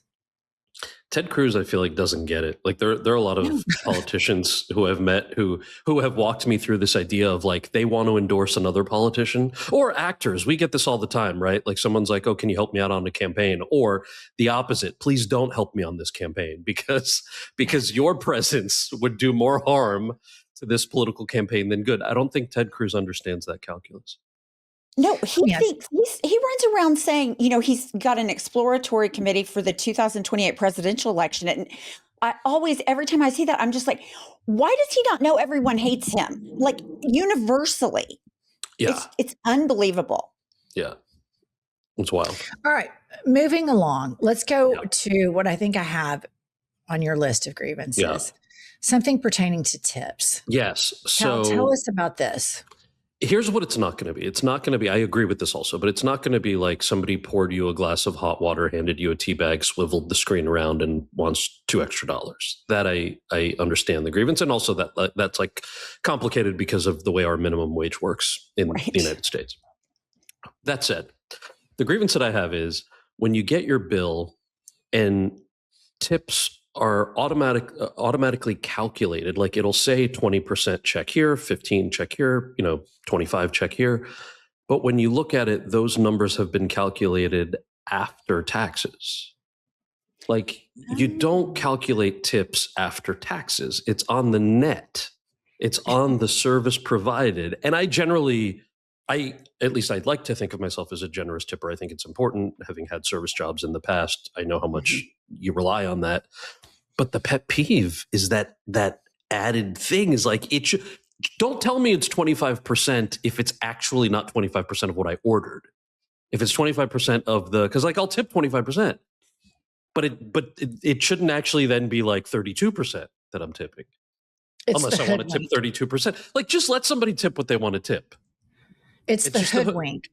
Ted Cruz, I feel like, doesn't get it. Like there are a lot of politicians who I've met who have walked me through this idea of like they want to endorse another politician, or actors. We get this all the time, right? Like someone's like, "Oh, can you help me out on a campaign?" Or the opposite, "Please don't help me on this campaign because your presence would do more harm to this political campaign than good." I don't think Ted Cruz understands that calculus. No, he thinks he runs around saying, he's got an exploratory committee for the 2028 presidential election. And every time I see that, I'm just like, why does he not know everyone hates him? Like universally. Yeah. It's unbelievable. Yeah. It's wild. All right. Moving along. Let's go to what I think I have on your list of grievances. Yeah. Something pertaining to tips. Yes. So tell us about this. Here's what it's not going to be. It's not going to be, I agree with this also, but it's not going to be like somebody poured you a glass of hot water, handed you a tea bag, swiveled the screen around and wants $2 extra. That I understand the grievance. And also that's like complicated because of the way our minimum wage works in the United States. That said, the grievance that I have is when you get your bill and tips are automatically calculated. Like it'll say 20% check here, 15 check here, 25 check here. But when you look at it, those numbers have been calculated after taxes. Like you don't calculate tips after taxes. It's on the net. It's on the service provided. And at least I'd like to think of myself as a generous tipper. I think it's important. Having had service jobs in the past, I know how much you rely on that. But the pet peeve is that added thing is like, don't tell me it's 25% if it's actually not 25% of what I ordered. If it's 25% of because like I'll tip 25%, but it shouldn't actually then be like 32% that I'm tipping. Unless I want to tip 32%. Like just let somebody tip what they want to tip. It's the hoodwink.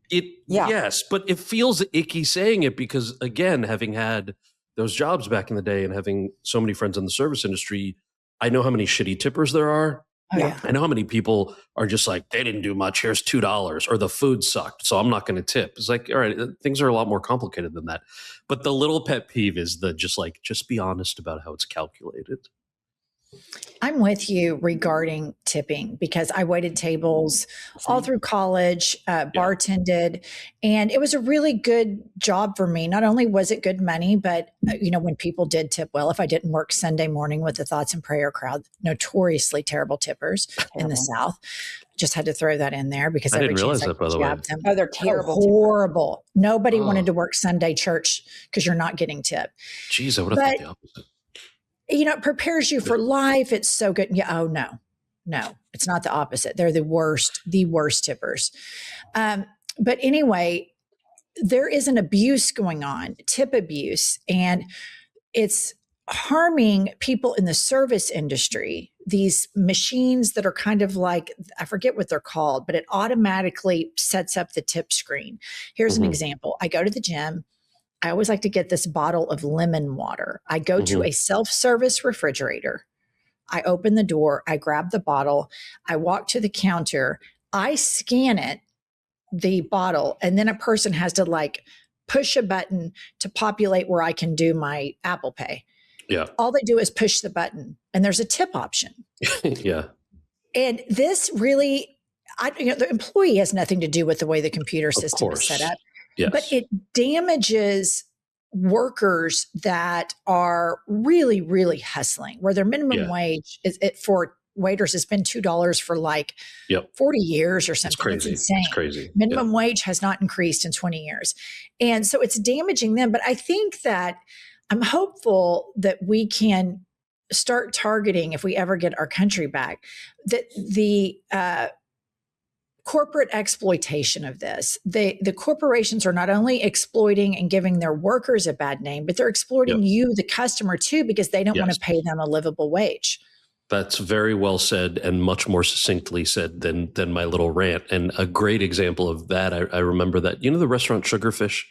Yes, but it feels icky saying it because, again, having had those jobs back in the day and having so many friends in the service industry, I know how many shitty tippers there are. Oh, yeah. I know how many people are just like, they didn't do much. Here's $2 or the food sucked, so I'm not going to tip. It's like, all right, things are a lot more complicated than that. But the little pet peeve is just be honest about how it's calculated. I'm with you regarding tipping because I waited tables all through college, bartended, and it was a really good job for me. Not only was it good money, but when people did tip well, if I didn't work Sunday morning with the Thoughts and Prayer crowd, notoriously terrible tippers in the South. Just had to throw that in there because I didn't realize that, by the way. Them. Oh, they're terrible. Horrible. Nobody wanted to work Sunday church because you're not getting tipped. Jeez, I would have thought the opposite. It prepares you for life. It's so good. Yeah. Oh, no, it's not the opposite. They're the worst tippers. But anyway, there is an abuse going on, tip abuse, and it's harming people in the service industry. These machines that are kind of like, I forget what they're called, but it automatically sets up the tip screen. Here's an example. I go to the gym. I always like to get this bottle of lemon water. I go to a self-service refrigerator. I open the door. I grab the bottle. I walk to the counter. I scan it, the bottle, and then a person has to like push a button to populate where I can do my Apple Pay. Yeah. All they do is push the button, and there's a tip option. Yeah. And this really, the employee has nothing to do with the way the computer system is set up. Yes. But it damages workers that are really, really hustling, where their minimum wage for waiters has been $2 for like 40 years or something. It's crazy. It's insane. It's crazy. Minimum wage has not increased in 20 years. And so it's damaging them. But I think that I'm hopeful that we can start targeting, if we ever get our country back, that the corporate exploitation of this. The corporations are not only exploiting and giving their workers a bad name, but they're exploiting you, the customer, too, because they don't want to pay them a livable wage. That's very well said and much more succinctly said than my little rant. And a great example of that, I remember that, the restaurant Sugarfish?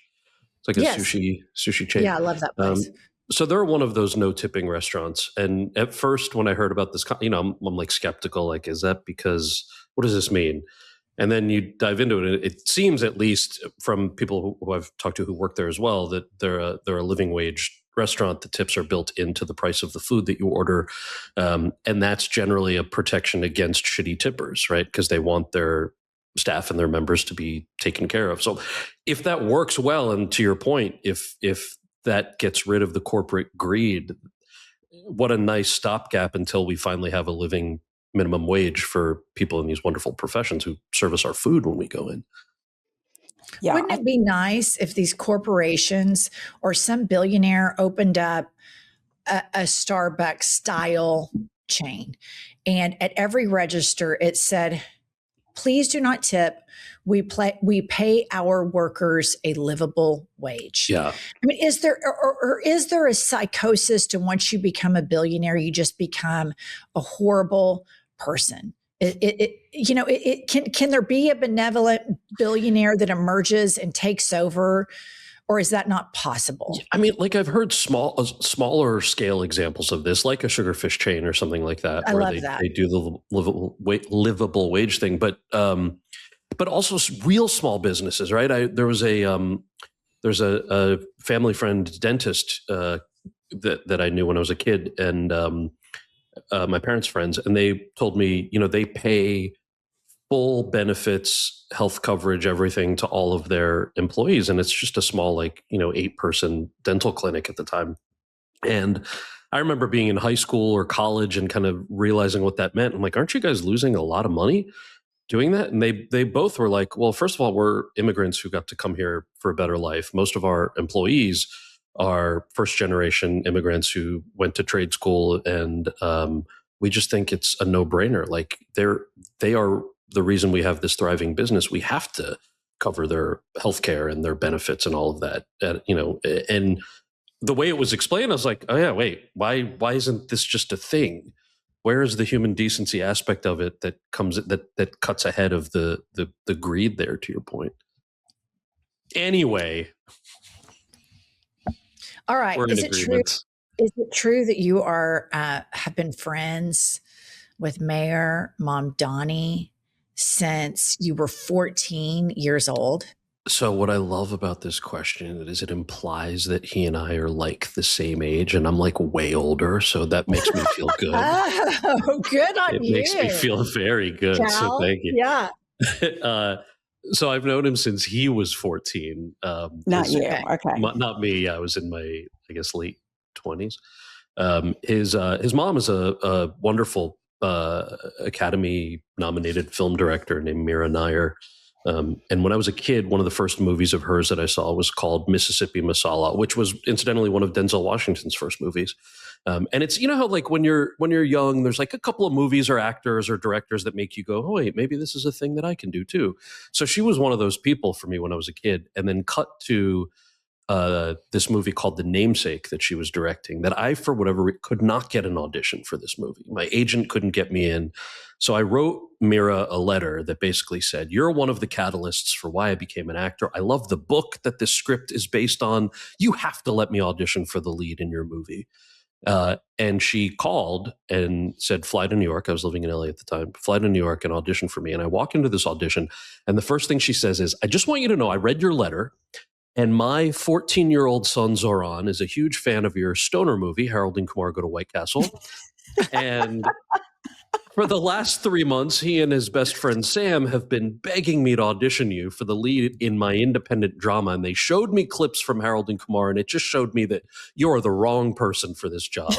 It's like a sushi chain. Yeah, I love that place. So they're one of those no tipping restaurants. And at first, when I heard about this, I'm like skeptical, like, is that because, what does this mean? And then you dive into it, and it seems, at least from people who I've talked to who work there as well, that they're a living wage restaurant. The tips are built into the price of the food that you order. And that's generally a protection against shitty tippers, right? Because they want their staff and their members to be taken care of. So if that works well, and to your point, if that gets rid of the corporate greed, what a nice stopgap until we finally have a living minimum wage for people in these wonderful professions who service our food when we go in. Yeah. Wouldn't it be nice if these corporations or some billionaire opened up a Starbucks style chain, and at every register it said, please do not tip. We pay our workers a livable wage. Yeah. I mean, is there a psychosis to once you become a billionaire, you just become a horrible person? Can there be a benevolent billionaire that emerges and takes over, or is that not possible? I mean, like I've heard smaller scale examples of this, like a Sugarfish chain or something like that, where they do the livable wage thing, but also real small businesses, right? There's a family friend dentist that I knew when I was a kid, and my parents' friends, and they told me, they pay full benefits, health coverage, everything to all of their employees. And it's just a small, 8-person dental clinic at the time. And I remember being in high school or college and kind of realizing what that meant. I'm like, aren't you guys losing a lot of money doing that? And they both were like, well, first of all, we're immigrants who got to come here for a better life. Most of our employees are first generation immigrants who went to trade school, and we just think it's a no-brainer. Like they are the reason we have this thriving business. We have to cover their healthcare and their benefits and all of that. And the way it was explained, I was like, oh yeah, wait, why isn't this just a thing? Where is the human decency aspect of it that cuts ahead of the greed there, to your point? Anyway. All right. Is it true that you have been friends with Mayor Mamdani since you were 14 years old? So what I love about this question is it implies that he and I are like the same age, and I'm like way older. So that makes me feel good. Oh, good on you. It makes me feel very good. Cal? So thank you. Yeah. So I've known him since he was 14. Not you. Okay. Not me. I was in my, I guess, late 20s. His mom is a wonderful Academy-nominated film director named Mira Nair. And when I was a kid, one of the first movies of hers that I saw was called Mississippi Masala, which was incidentally one of Denzel Washington's first movies. And it's, how like when you're young, there's like a couple of movies or actors or directors that make you go, oh, wait, maybe this is a thing that I can do too. So she was one of those people for me when I was a kid. And then cut to this movie called The Namesake that she was directing, that I, for whatever reason, could not get an audition for this movie. My agent couldn't get me in. So I wrote Mira a letter that basically said, you're one of the catalysts for why I became an actor. I love the book that this script is based on. You have to let me audition for the lead in your movie. And she called and said, fly to New York. I was living in LA at the time. Fly to New York and audition for me. And I walk into this audition, and the first thing she says is, I just want you to know, I read your letter, and my 14-year-old son Zoran is a huge fan of your stoner movie, Harold and Kumar Go to White Castle. And for the last 3 months, he and his best friend Sam have been begging me to audition you for the lead in my independent drama. And they showed me clips from Harold and Kumar, and it just showed me that you're the wrong person for this job.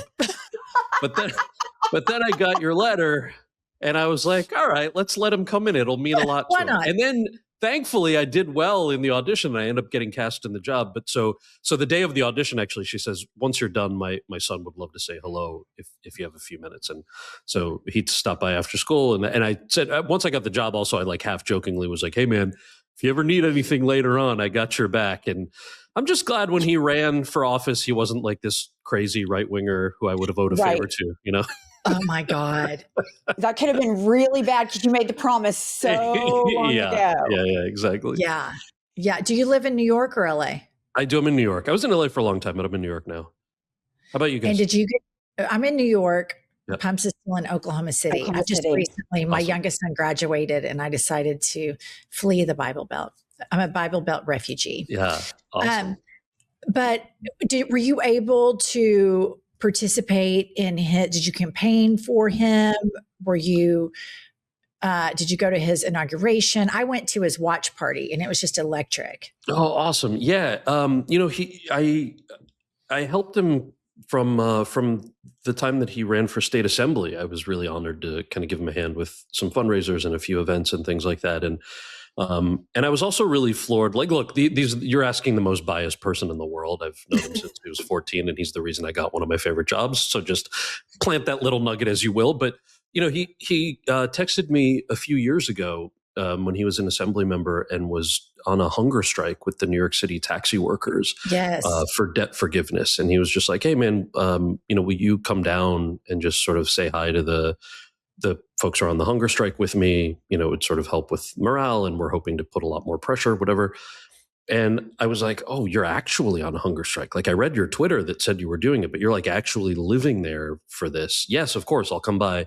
But then I got your letter, and I was like, all right, let's let him come in. It'll mean a lot to him. And then thankfully I did well in the audition, and I ended up getting cast in the job. But so the day of the audition, actually, she says, once you're done, my son would love to say hello if you have a few minutes. And so he'd stop by after school. And I said, once I got the job, also, I like half jokingly was like, hey man, if you ever need anything later on, I got your back. And I'm just glad when he ran for office, he wasn't like this crazy right winger who I would have owed a favor to, Oh my God. That could have been really bad because you made the promise so long ago. Yeah, exactly. Yeah. Yeah. Do you live in New York or LA? I do. I'm in New York. I was in LA for a long time, but I'm in New York now. How about you guys? And did you I'm in New York. Yep. Pumps is still in Oklahoma City. I just recently, my youngest son graduated, and I decided to flee the Bible Belt. I'm a Bible Belt refugee. Yeah. Awesome. But were you able to participate in his? Did you campaign for him? Were you? Did you go to his inauguration? I went to his watch party, and it was just electric. Oh, awesome! Yeah, I helped him from the time that he ran for state assembly. I was really honored to kind of give him a hand with some fundraisers and a few events and things like that. And I was also really floored. Like, look, you're asking the most biased person in the world. I've known him since he was 14, and he's the reason I got one of my favorite jobs. So just plant that little nugget as you will. But he texted me a few years ago when he was an assembly member and was on a hunger strike with the New York City taxi workers for debt forgiveness. And he was just like, hey man, will you come down and just sort of say hi to the folks are on the hunger strike with me, it would sort of help with morale, and we're hoping to put a lot more pressure, whatever. And I was like, oh, you're actually on a hunger strike. Like, I read your Twitter that said you were doing it, but you're like actually living there for this. Yes, of course, I'll come by.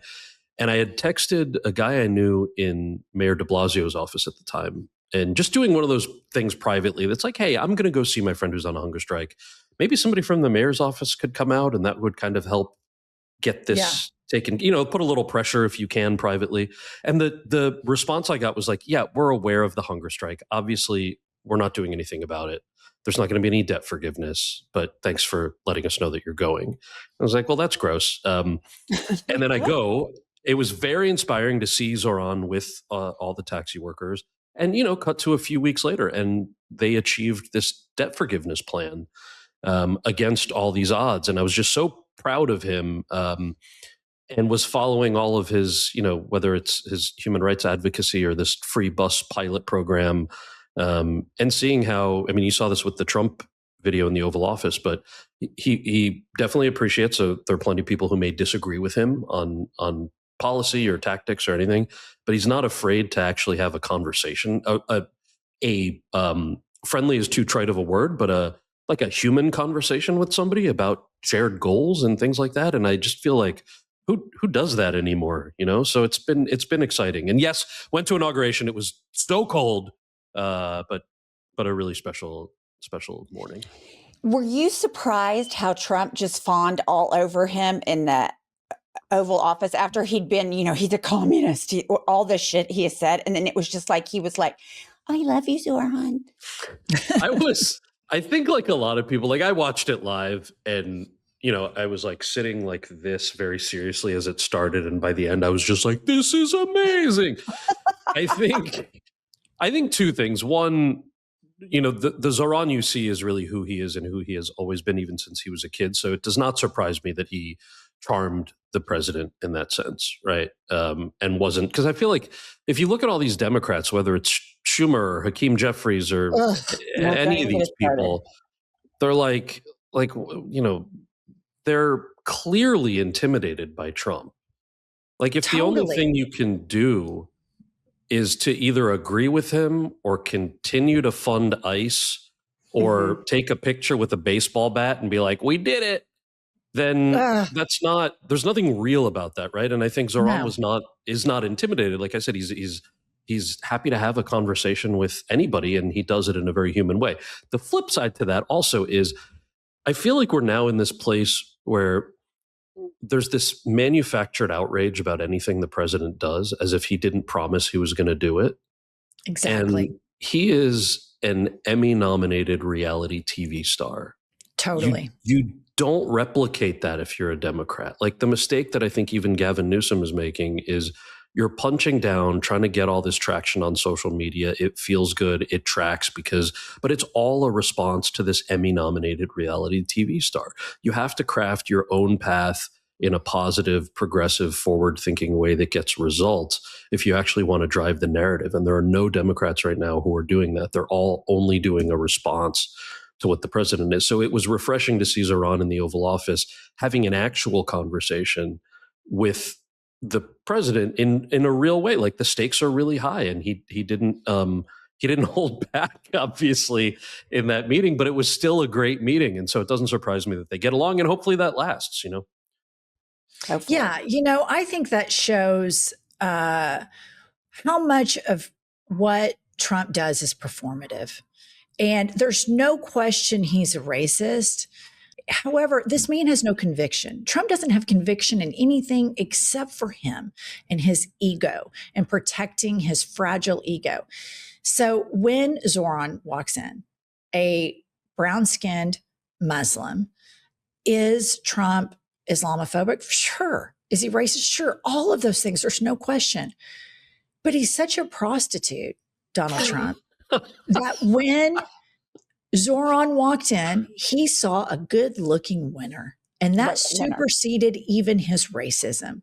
And I had texted a guy I knew in Mayor de Blasio's office at the time, and just doing one of those things privately that's like, hey, I'm going to go see my friend who's on a hunger strike. Maybe somebody from the mayor's office could come out, and that would kind of help get this taken, put a little pressure if you can privately. And the response I got was like, yeah, we're aware of the hunger strike. Obviously, we're not doing anything about it. There's not going to be any debt forgiveness, but thanks for letting us know that you're going. I was like, well, that's gross. And then I go. It was very inspiring to see Zoran with all the taxi workers, and, cut to a few weeks later, and they achieved this debt forgiveness plan against all these odds. And I was just so proud of him, and was following all of his, whether it's his human rights advocacy or this free bus pilot program, and seeing how, you saw this with the Trump video in the Oval Office, but he definitely appreciates. So there are plenty of people who may disagree with him on policy or tactics or anything, but he's not afraid to actually have a conversation. Friendly is too trite of a word, but like a human conversation with somebody about shared goals and things like that. And I just feel like, who does that anymore? So it's been exciting. And yes, went to inauguration. It was so cold, but a really special morning. Were you surprised how Trump just fawned all over him in the Oval Office after he'd been, he's a communist, all this shit he has said. And then it was just like, he was like, I love you, Zoran. I think like a lot of people, like I watched it live, and, I was like sitting like this very seriously as it started. And by the end, I was just like, this is amazing. I think two things. One, the Zoran you see is really who he is and who he has always been, even since he was a kid. So it does not surprise me that he charmed the president in that sense, right? And wasn't, because I feel like if you look at all these Democrats, whether it's Schumer or Hakeem Jeffries or any of these people, they're like, they're clearly intimidated by Trump. Like, if the only thing you can do is to either agree with him or continue to fund ICE or take a picture with a baseball bat and be like, we did it, then there's nothing real about that, right? And I think Zoran is not intimidated. Like I said, he's happy to have a conversation with anybody, and he does it in a very human way. The flip side to that also is, I feel like we're now in this place where there's this manufactured outrage about anything the president does, as if he didn't promise he was going to do it. Exactly. And he is an Emmy-nominated reality TV star. Totally. You don't replicate that if you're a Democrat. Like, the mistake that I think even Gavin Newsom is making is you're punching down, trying to get all this traction on social media. It feels good. It tracks but it's all a response to this Emmy-nominated reality TV star. You have to craft your own path in a positive, progressive, forward-thinking way that gets results if you actually want to drive the narrative. And there are no Democrats right now who are doing that. They're all only doing a response to what the president is. So it was refreshing to see Zoran in the Oval Office having an actual conversation with the president in a real way. Like, the stakes are really high, and he didn't hold back, obviously, in that meeting, but it was still a great meeting. And so it doesn't surprise me that they get along, and hopefully that lasts, Hopefully. Yeah. I think that shows how much of what Trump does is performative. And there's no question he's a racist. However, this man has no conviction. Trump doesn't have conviction in anything except for him and his ego and protecting his fragile ego. So when Zoran walks in, a brown-skinned Muslim, is Trump Islamophobic? Sure. Is he racist? Sure. All of those things. There's no question. But he's such a prostitute, Donald Trump, that when Zoran walked in, he saw a good-looking winner. And that superseded even his racism.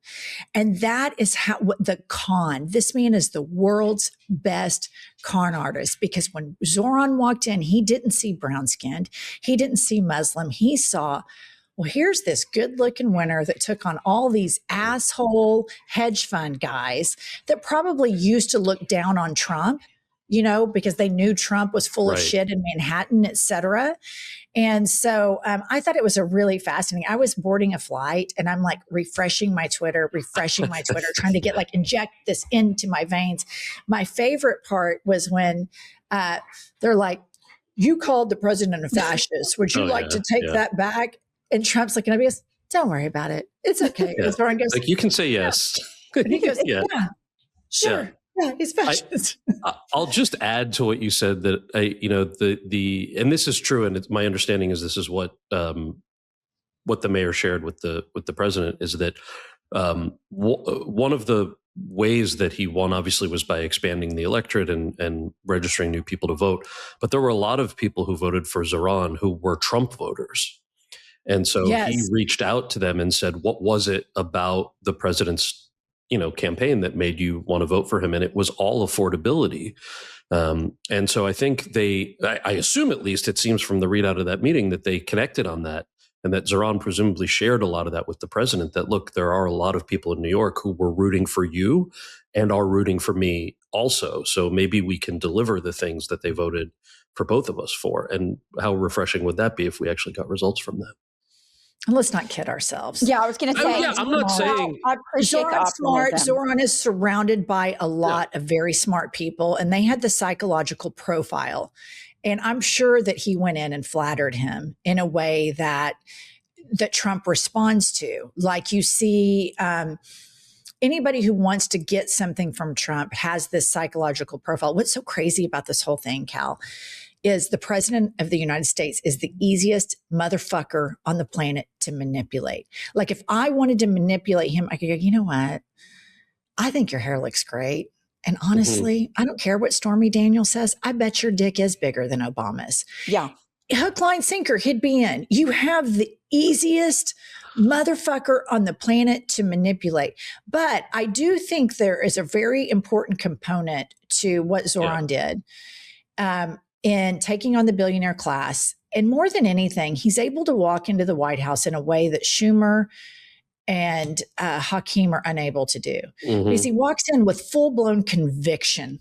And that is this man is the world's best con artist, because when Zoran walked in, he didn't see brown-skinned. He didn't see Muslim. He saw Well, here's this good looking winner that took on all these asshole hedge fund guys that probably used to look down on Trump, because they knew Trump was full of shit in Manhattan, et cetera. And so I thought it was a really fascinating. I was boarding a flight and I'm like refreshing my Twitter, trying to get inject this into my veins. My favorite part was when they're like, you called the president a fascist. Would you like to take that back? And Trump's looking at me, don't worry about it. It's okay. Yeah. Zoran goes, you can say yes. And he goes, yeah, sure. Yeah, he's fascist. I'll just add to what you said that and this is true, and my understanding is this is what the mayor shared with the president is that one of the ways that he won obviously was by expanding the electorate and registering new people to vote, but there were a lot of people who voted for Zoran who were Trump voters, and so he reached out to them and said, "What was it about the president's campaign that made you want to vote for him?" And it was all affordability. And so I think I assume, at least it seems from the readout of that meeting, that they connected on that, and that Zoran presumably shared a lot of that with the president, that, look, there are a lot of people in New York who were rooting for you and are rooting for me also. So maybe we can deliver the things that they voted for both of us for. And how refreshing would that be if we actually got results from that? And let's not kid ourselves. Yeah, I was going to say. I'm not saying. I appreciate Zoran's smart. Zoran is surrounded by a lot of very smart people, and they had the psychological profile. And I'm sure that he went in and flattered him in a way that Trump responds to. Like, you see, anybody who wants to get something from Trump has this psychological profile. What's so crazy about this whole thing, Kal, is the president of the United States is the easiest motherfucker on the planet to manipulate. Like, if I wanted to manipulate him, I could go, you know what? I think your hair looks great. And honestly, I don't care what Stormy Daniels says. I bet your dick is bigger than Obama's. Yeah. Hook, line, sinker, he'd be in. You have the easiest motherfucker on the planet to manipulate. But I do think there is a very important component to what Zoran did. In taking on the billionaire class. And more than anything, he's able to walk into the White House in a way that Schumer and Hakeem are unable to do. Because he walks in with full-blown conviction.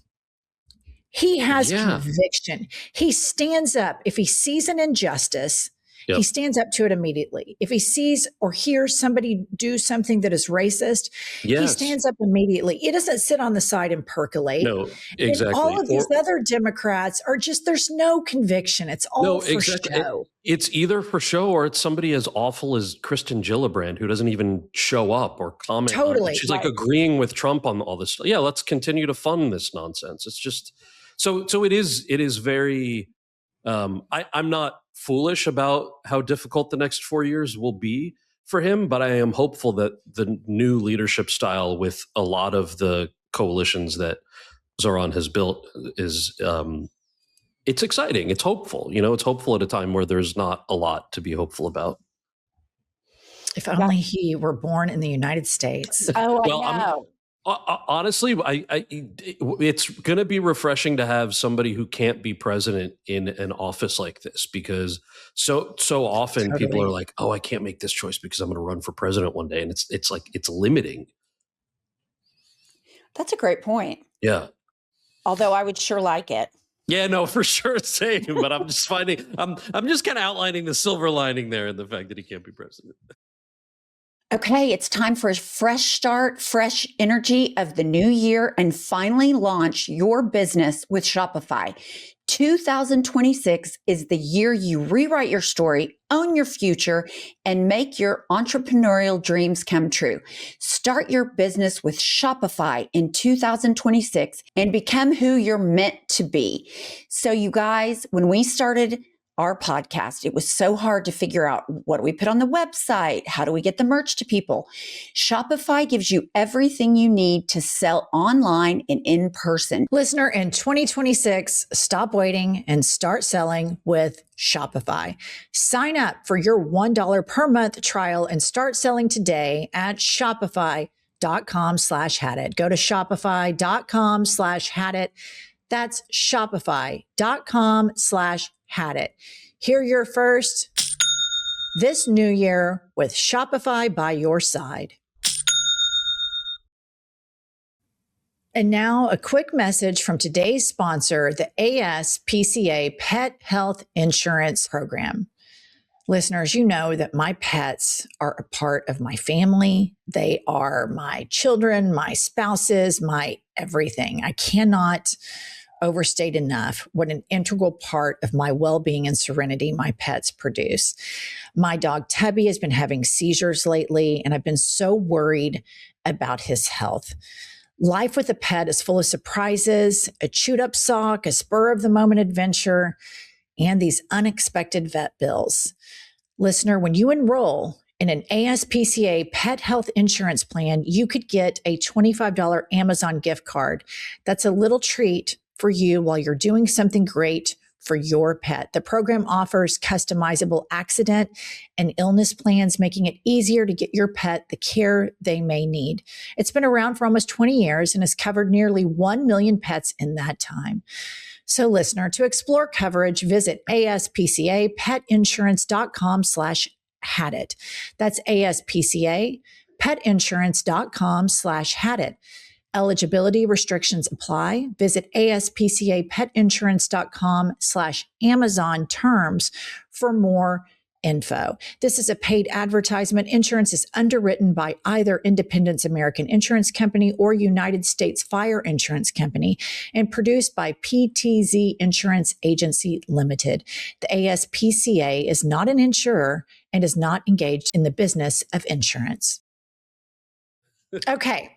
He has conviction. He stands up. If he sees an injustice, he stands up to it immediately. If he sees or hears somebody do something that is racist, he stands up immediately. He doesn't sit on the side and percolate. No, exactly. And all of these other Democrats are just, there's no conviction. It's all for show. It's either for show or it's somebody as awful as Kristen Gillibrand who doesn't even show up or comment. Totally. She's like agreeing with Trump on all this stuff. Yeah, let's continue to fund this nonsense. It's just, so it is very, I'm not foolish about how difficult the next 4 years will be for him, but I am hopeful that the new leadership style with a lot of the coalitions that Zoran has built is it's exciting. It's hopeful. It's hopeful at a time where there's not a lot to be hopeful about. If only he were born in the United States. Oh, well, I know. Honestly, it's going to be refreshing to have somebody who can't be president in an office like this, because so often people are like, "Oh, I can't make this choice because I'm going to run for president one day," and it's like it's limiting. That's a great point. Yeah. Although I would sure like it. Yeah, no, for sure, same. But I'm just I'm just kind of outlining the silver lining there in the fact that he can't be president. Okay, it's time for a fresh start, fresh energy of the new year, and finally launch your business with Shopify. 2026 is the year you rewrite your story, own your future, and make your entrepreneurial dreams come true. Start your business with Shopify in 2026 and become who you're meant to be. So you guys, when we started our podcast, it was so hard to figure out, what do we put on the website? How do we get the merch to people? Shopify gives you everything you need to sell online and in person. Listener, in 2026, stop waiting and start selling with Shopify. Sign up for your $1 per month trial and start selling today at shopify.com/hadit. Go to shopify.com/hadit. That's shopify.com/hadit. Hear your first this new year with Shopify by your side. And now a quick message from today's sponsor, the ASPCA Pet Health Insurance Program. Listeners, you know that my pets are a part of my family. They are my children, my spouses, my everything. I cannot overstate enough what an integral part of my well-being and serenity my pets produce. My dog Tubby has been having seizures lately, and I've been so worried about his health. Life with a pet is full of surprises, a chewed up sock, a spur of the moment adventure, and these unexpected vet bills. Listener, when you enroll in an ASPCA pet health insurance plan, you could get a $25 Amazon gift card. That's a little treat for you while you're doing something great for your pet. The program offers customizable accident and illness plans, making it easier to get your pet the care they may need. It's been around for almost 20 years and has covered nearly 1 million pets in that time. So listener, to explore coverage, visit aspcapetinsurance.com/hadit. That's aspcapetinsurance.com/hadit. Eligibility restrictions apply. Visit aspcapetinsurance.com/Amazon terms for more info. This is a paid advertisement. Insurance is underwritten by either Independence American Insurance Company or United States Fire Insurance Company and produced by PTZ Insurance Agency Limited. The ASPCA is not an insurer and is not engaged in the business of insurance. Okay.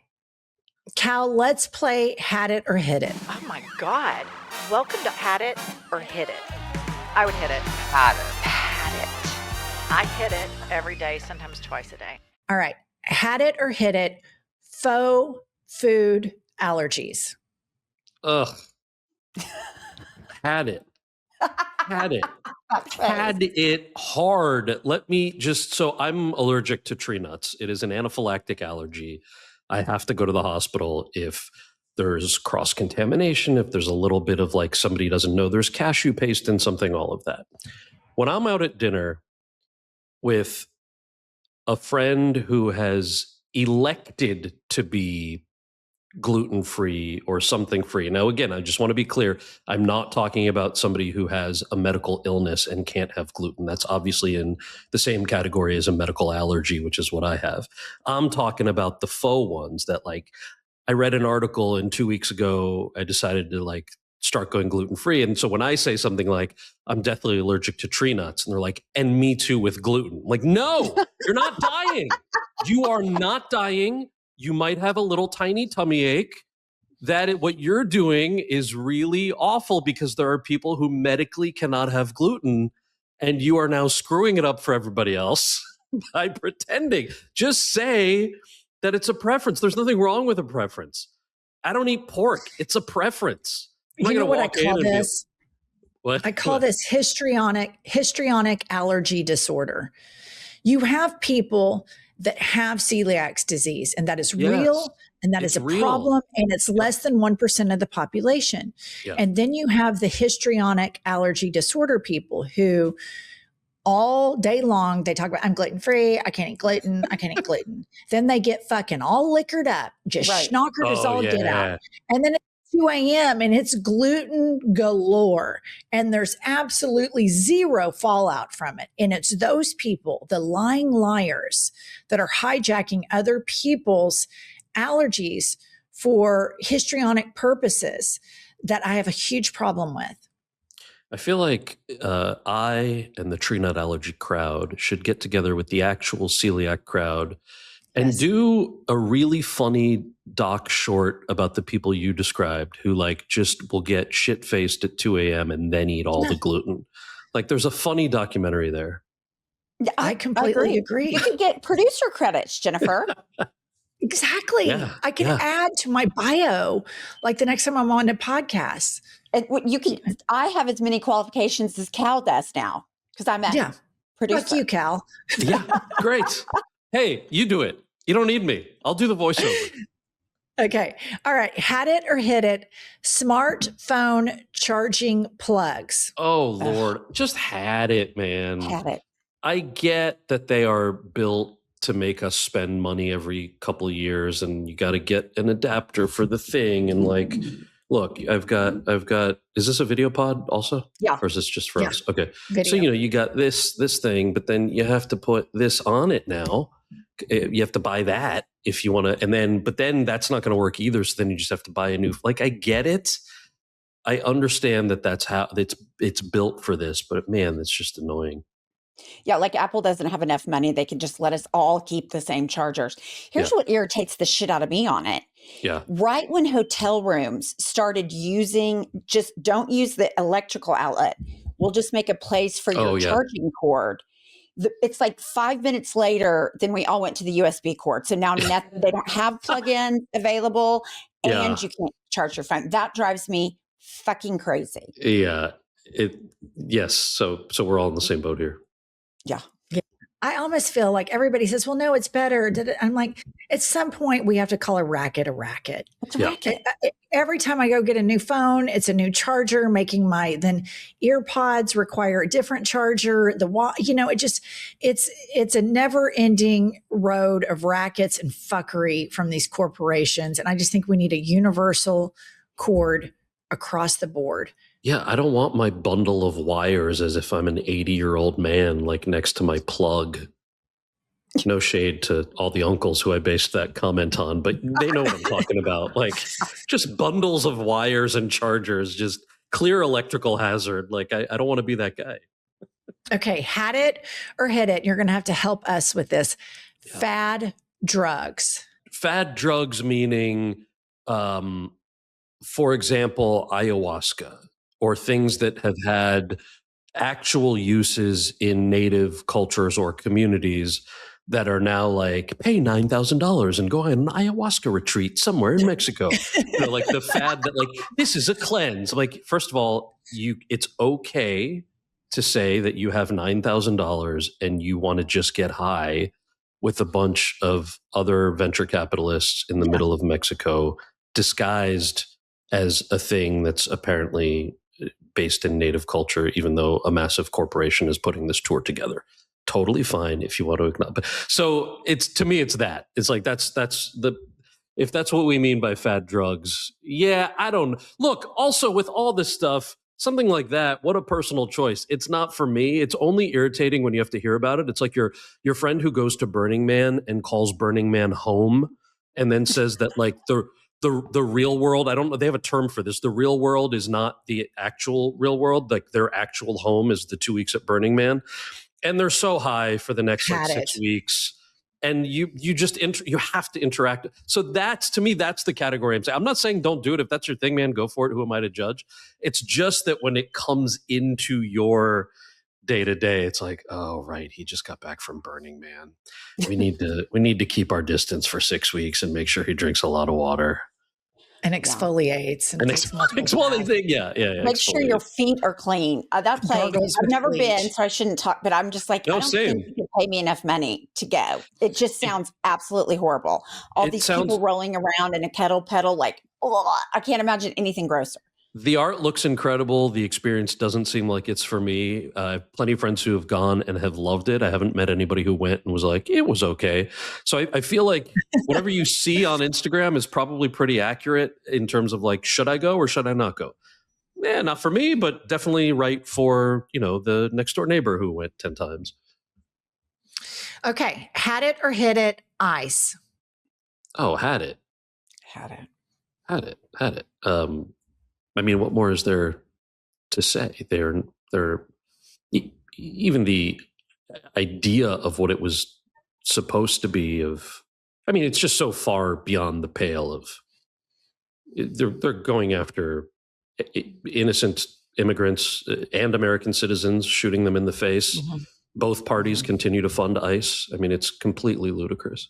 Kal, let's play Had It or Hit It. Oh my God. Welcome to Had It or Hit It. I would hit it. Had it. Had it. I hit it every day, sometimes twice a day. All right. Had it or hit it. Faux food allergies. Ugh. Had it. Had it. Had it hard. Let me just, so I'm allergic to tree nuts. It is an anaphylactic allergy. I have to go to the hospital if there's cross-contamination, if there's a little bit of like somebody doesn't know there's cashew paste in something, all of that. When I'm out at dinner with a friend who has elected to be gluten-free or something free. Now, again, I just want to be clear. I'm not talking about somebody who has a medical illness and can't have gluten. That's obviously in the same category as a medical allergy, which is what I have. I'm talking about the faux ones that, like, I read an article and 2 weeks ago, I decided to like start going gluten-free. And so when I say something like, I'm deathly allergic to tree nuts, and they're like, and me too with gluten. Like, no, you're not dying. You are not dying. You might have a little tiny tummy ache. What you're doing is really awful because there are people who medically cannot have gluten, and you are now screwing it up for everybody else by pretending. Just say that it's a preference. There's nothing wrong with a preference. I don't eat pork. It's a preference. You know what I call this? What? I call this histrionic allergy disorder. You have people that have celiac disease, and that is real, and that is a problem, and it's less than 1% of the population. Yeah. And then you have the histrionic allergy disorder people who all day long, they talk about, I'm gluten-free, I can't eat gluten, I can't eat gluten. Then they get fucking all liquored up, just schnockered as all get out. And then 2 a.m. and it's gluten galore, and there's absolutely zero fallout from it. And it's those people, the lying liars, that are hijacking other people's allergies for histrionic purposes that I have a huge problem with. I feel like I and the tree nut allergy crowd should get together with the actual celiac crowd and do a really funny doc short about the people you described who like just will get shit-faced at 2 a.m. and then eat all the gluten. Like there's a funny documentary there. Yeah, I completely agree. You can get producer credits, Jennifer. Exactly. Yeah, I can add to my bio like the next time I'm on a podcast. You can. I have as many qualifications as Kal does now because I'm a producer. Fuck you, Kal. Yeah, great. Hey, you do it. You don't need me. I'll do the voiceover. Okay. All right. Had it or hit it. Smartphone charging plugs. Oh, Lord. Just had it, man. Had it. I get that they are built to make us spend money every couple of years, and you got to get an adapter for the thing. And like, look, I've got, is this a video pod also? Yeah. Or is this just for us? Okay. Video. So, you got this thing, but then you have to put this on it now. You have to buy that if you want to, but then that's not going to work either. So then you just have to buy a new, like, I get it. I understand that that's how it's built for this, but man, it's just annoying. Yeah, like Apple doesn't have enough money. They can just let us all keep the same chargers. Here's what irritates the shit out of me on it. Yeah. Right when hotel rooms started using, just don't use the electrical outlet. We'll just make a place for your charging cord. It's like 5 minutes later, then we all went to the USB cord. So now they don't have plugins available, and you can't charge your phone. That drives me fucking crazy. Yeah. Yes. So we're all in the same boat here. Yeah. I almost feel like everybody says, well, no, it's better. I'm like, at some point we have to call a racket a racket. It's a racket. Every time I go get a new phone, it's a new charger, then earpods require a different charger. It's a never ending road of rackets and fuckery from these corporations. And I just think we need a universal cord across the board. Yeah, I don't want my bundle of wires as if I'm an 80-year-old man, like next to my plug. No shade to all the uncles who I based that comment on, but they know what I'm talking about. Like, just bundles of wires and chargers, just clear electrical hazard. Like, I don't want to be that guy. Okay, had it or hit it. You're going to have to help us with this. Yeah. Fad drugs. Fad drugs meaning, for example, ayahuasca. Or things that have had actual uses in native cultures or communities that are now like, pay $9,000 and go on an ayahuasca retreat somewhere in Mexico. Like the fad that like, this is a cleanse. Like, first of all, it's okay to say that you have $9,000 and you want to just get high with a bunch of other venture capitalists in the middle of Mexico, disguised as a thing that's apparently based in native culture, even though a massive corporation is putting this tour together. Totally fine if you want to acknowledge. So to me, it's that. It's like, if that's what we mean by fad drugs. Yeah, I don't look. Also, with all this stuff, something like that, what a personal choice. It's not for me. It's only irritating when you have to hear about it. It's like your friend who goes to Burning Man and calls Burning Man home, and then says that like the real world, I don't know, they have a term for this. The real world is not the actual real world. Like their actual home is the 2 weeks at Burning Man. And they're so high for the next 6 weeks. And you have to interact. So to me, that's the category I'm saying. I'm not saying don't do it. If that's your thing, man, go for it. Who am I to judge? It's just that when it comes into your day to day, it's like, oh, right, he just got back from Burning Man. We need to keep our distance for 6 weeks and make sure he drinks a lot of water and exfoliates. And exfoliate. Make sure your feet are clean. That place, I've never been, so I shouldn't talk. But I'm just like, I don't think you can pay me enough money to go. It just sounds absolutely horrible. People rolling around in a kettle pedal, like, oh, I can't imagine anything grosser. The art looks incredible. The experience doesn't seem like it's for me. I have plenty of friends who have gone and have loved it. I haven't met anybody who went and was like, it was okay. So I feel like whatever you see on Instagram is probably pretty accurate in terms of like, should I go or should I not go? Yeah, not for me, but definitely right for, the next door neighbor who went 10 times. Okay. Had it or hit it, ice. Oh, had it. I mean, what more is there to say? They're even the idea of what it was supposed to be it's just so far beyond the pale of they're going after innocent immigrants and American citizens, shooting them in the face. Mm-hmm. Both parties continue to fund ICE. I mean, it's completely ludicrous.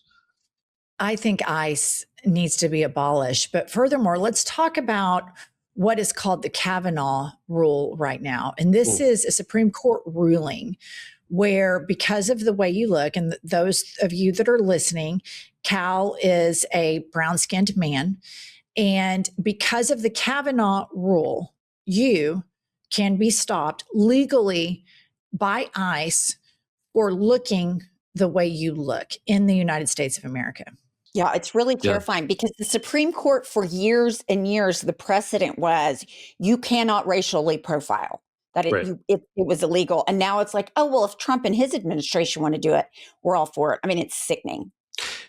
I think ICE needs to be abolished. But furthermore, let's talk about what is called the Kavanaugh rule right now. And this is a Supreme Court ruling where, because of the way you look, and those of you that are listening, Kal is a brown-skinned man. And because of the Kavanaugh rule, you can be stopped legally by ICE for looking the way you look in the United States of America. Yeah, it's really terrifying because the Supreme Court for years and years, the precedent was you cannot racially profile, that it was illegal. And now it's like, oh, well, if Trump and his administration want to do it, we're all for it. I mean, it's sickening.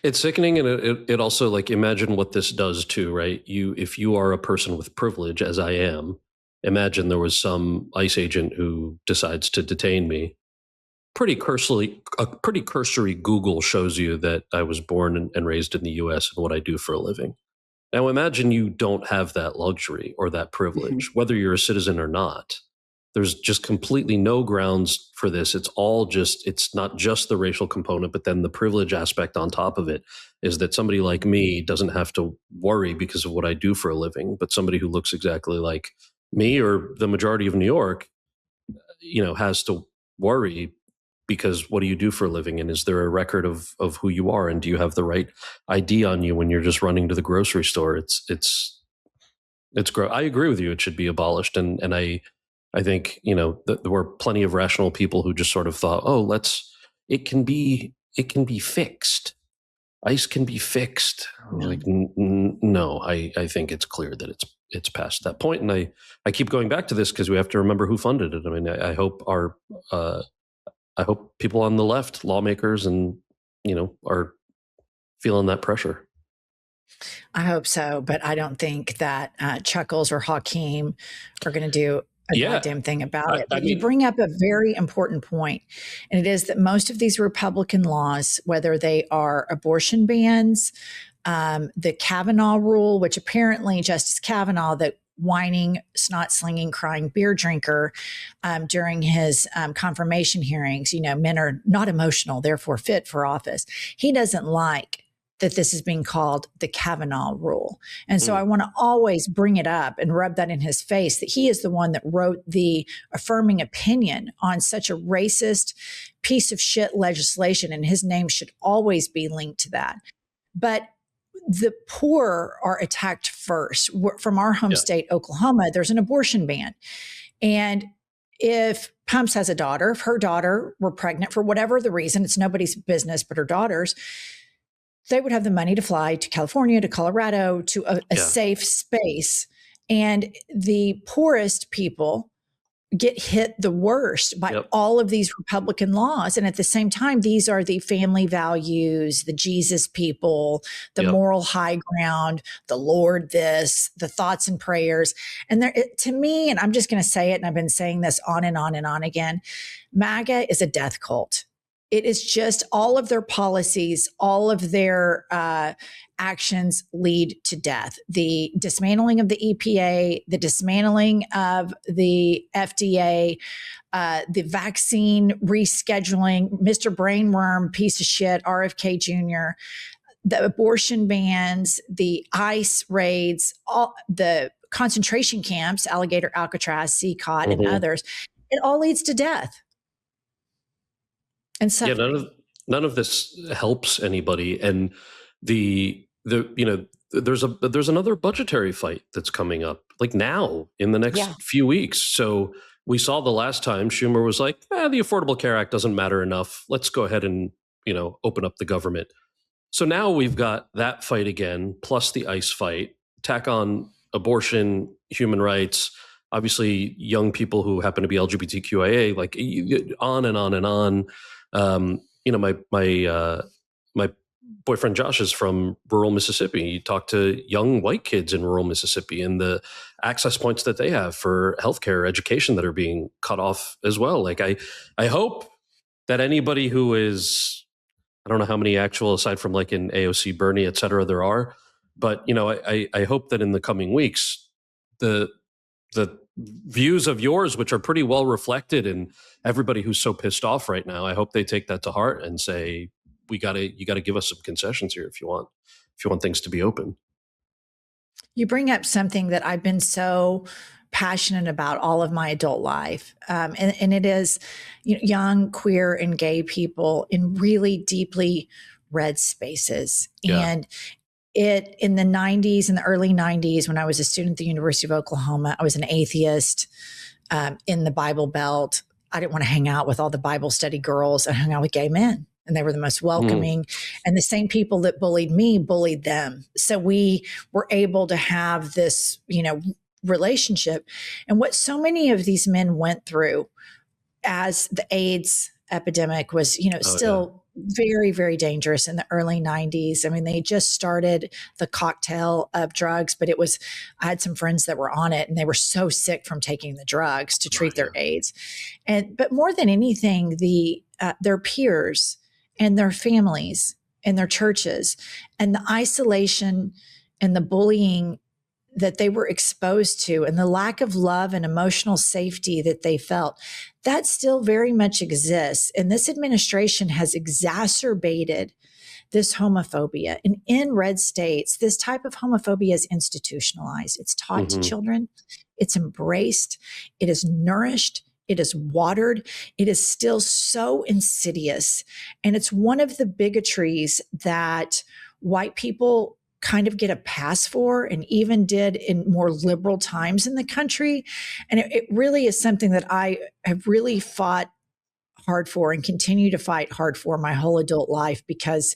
It's sickening. And it also, like, imagine what this does too, right? If you are a person with privilege, as I am, imagine there was some ICE agent who decides to detain me. A pretty cursory Google shows you that I was born and raised in the US and what I do for a living. Now imagine you don't have that luxury or that privilege, whether you're a citizen or not. There's just completely no grounds for this. It's not just the racial component, but then the privilege aspect on top of it is that somebody like me doesn't have to worry because of what I do for a living, but somebody who looks exactly like me or the majority of New York, has to worry because what do you do for a living? And is there a record of who you are? And do you have the right ID on you when you're just running to the grocery store? It's I agree with you. It should be abolished. And I think, there were plenty of rational people who just sort of thought, oh, it can be fixed. ICE can be fixed. Like, no, I think it's clear that it's past that point. And I keep going back to this because we have to remember who funded it. I mean, I hope I hope people on the left, lawmakers, and are feeling that pressure. I hope so, but I don't think that Chuckles or Hakeem are going to do a goddamn thing about it. But you bring up a very important point, and it is that most of these Republican laws, whether they are abortion bans, the Kavanaugh rule, which apparently Justice Kavanaugh, the whining, snot slinging, crying beer drinker during his confirmation hearings, men are not emotional, therefore fit for office. He doesn't like that this is being called the Kavanaugh rule. And so I want to always bring it up and rub that in his face that he is the one that wrote the affirming opinion on such a racist piece of shit legislation, and his name should always be linked to that. But the poor are attacked first. From our home state, Oklahoma, there's an abortion ban. And if Pumps has a daughter, if her daughter were pregnant for whatever the reason, it's nobody's business but her daughter's, they would have the money to fly to California, to Colorado, to a safe space. And the poorest people get hit the worst by all of these Republican laws. And at the same time, these are the family values, the Jesus people, the moral high ground, the Lord this, the thoughts and prayers. And to me, and I'm just going to say it, and I've been saying this on and on and on again, MAGA is a death cult. It is just all of their policies, all of their actions lead to death. The dismantling of the EPA, the dismantling of the FDA, the vaccine rescheduling, Mr. Brainworm, piece of shit, RFK Jr., the abortion bans, the ICE raids, all the concentration camps, Alligator, Alcatraz, CCOT, and others. It all leads to death. And so none of this helps anybody. And there's another budgetary fight that's coming up, like now in the next few weeks. So we saw the last time Schumer was like, the Affordable Care Act doesn't matter enough. Let's go ahead and, open up the government. So now we've got that fight again, plus the ICE fight, tack on abortion, human rights, obviously young people who happen to be LGBTQIA, like on and on and on. My boyfriend Josh is from rural Mississippi. He talked to young white kids in rural Mississippi and the access points that they have for healthcare, education that are being cut off as well. Like I hope that anybody who is, I don't know how many actual, aside from like in AOC, Bernie, et cetera, there are, but I hope that in the coming weeks, the views of yours, which are pretty well reflected in everybody who's so pissed off right now, I hope they take that to heart and say, you got to give us some concessions here if you want things to be open. You bring up something that I've been so passionate about all of my adult life. And it is young, queer, and gay people in really deeply red spaces. Yeah. And in the 90s, in the early 90s, when I was a student at the University of Oklahoma, I was an atheist in the Bible Belt. I didn't want to hang out with all the Bible study girls. I hung out with gay men, and they were the most welcoming. And the same people that bullied me bullied them. So we were able to have this, relationship. And what so many of these men went through as the AIDS epidemic was, still very, very dangerous in the early 90s. I mean, they just started the cocktail of drugs, but I had some friends that were on it, and they were so sick from taking the drugs to treat their AIDS. But more than anything, their peers and their families and their churches, and the isolation and the bullying that they were exposed to, and the lack of love and emotional safety that they felt, that still very much exists. And this administration has exacerbated this homophobia. And in red states, this type of homophobia is institutionalized. It's taught to children. It's embraced. It is nourished. It is watered. It is still so insidious. And it's one of the bigotries that white people kind of get a pass for, and even did in more liberal times in the country. And it really is something that I have really fought hard for and continue to fight hard for my whole adult life, because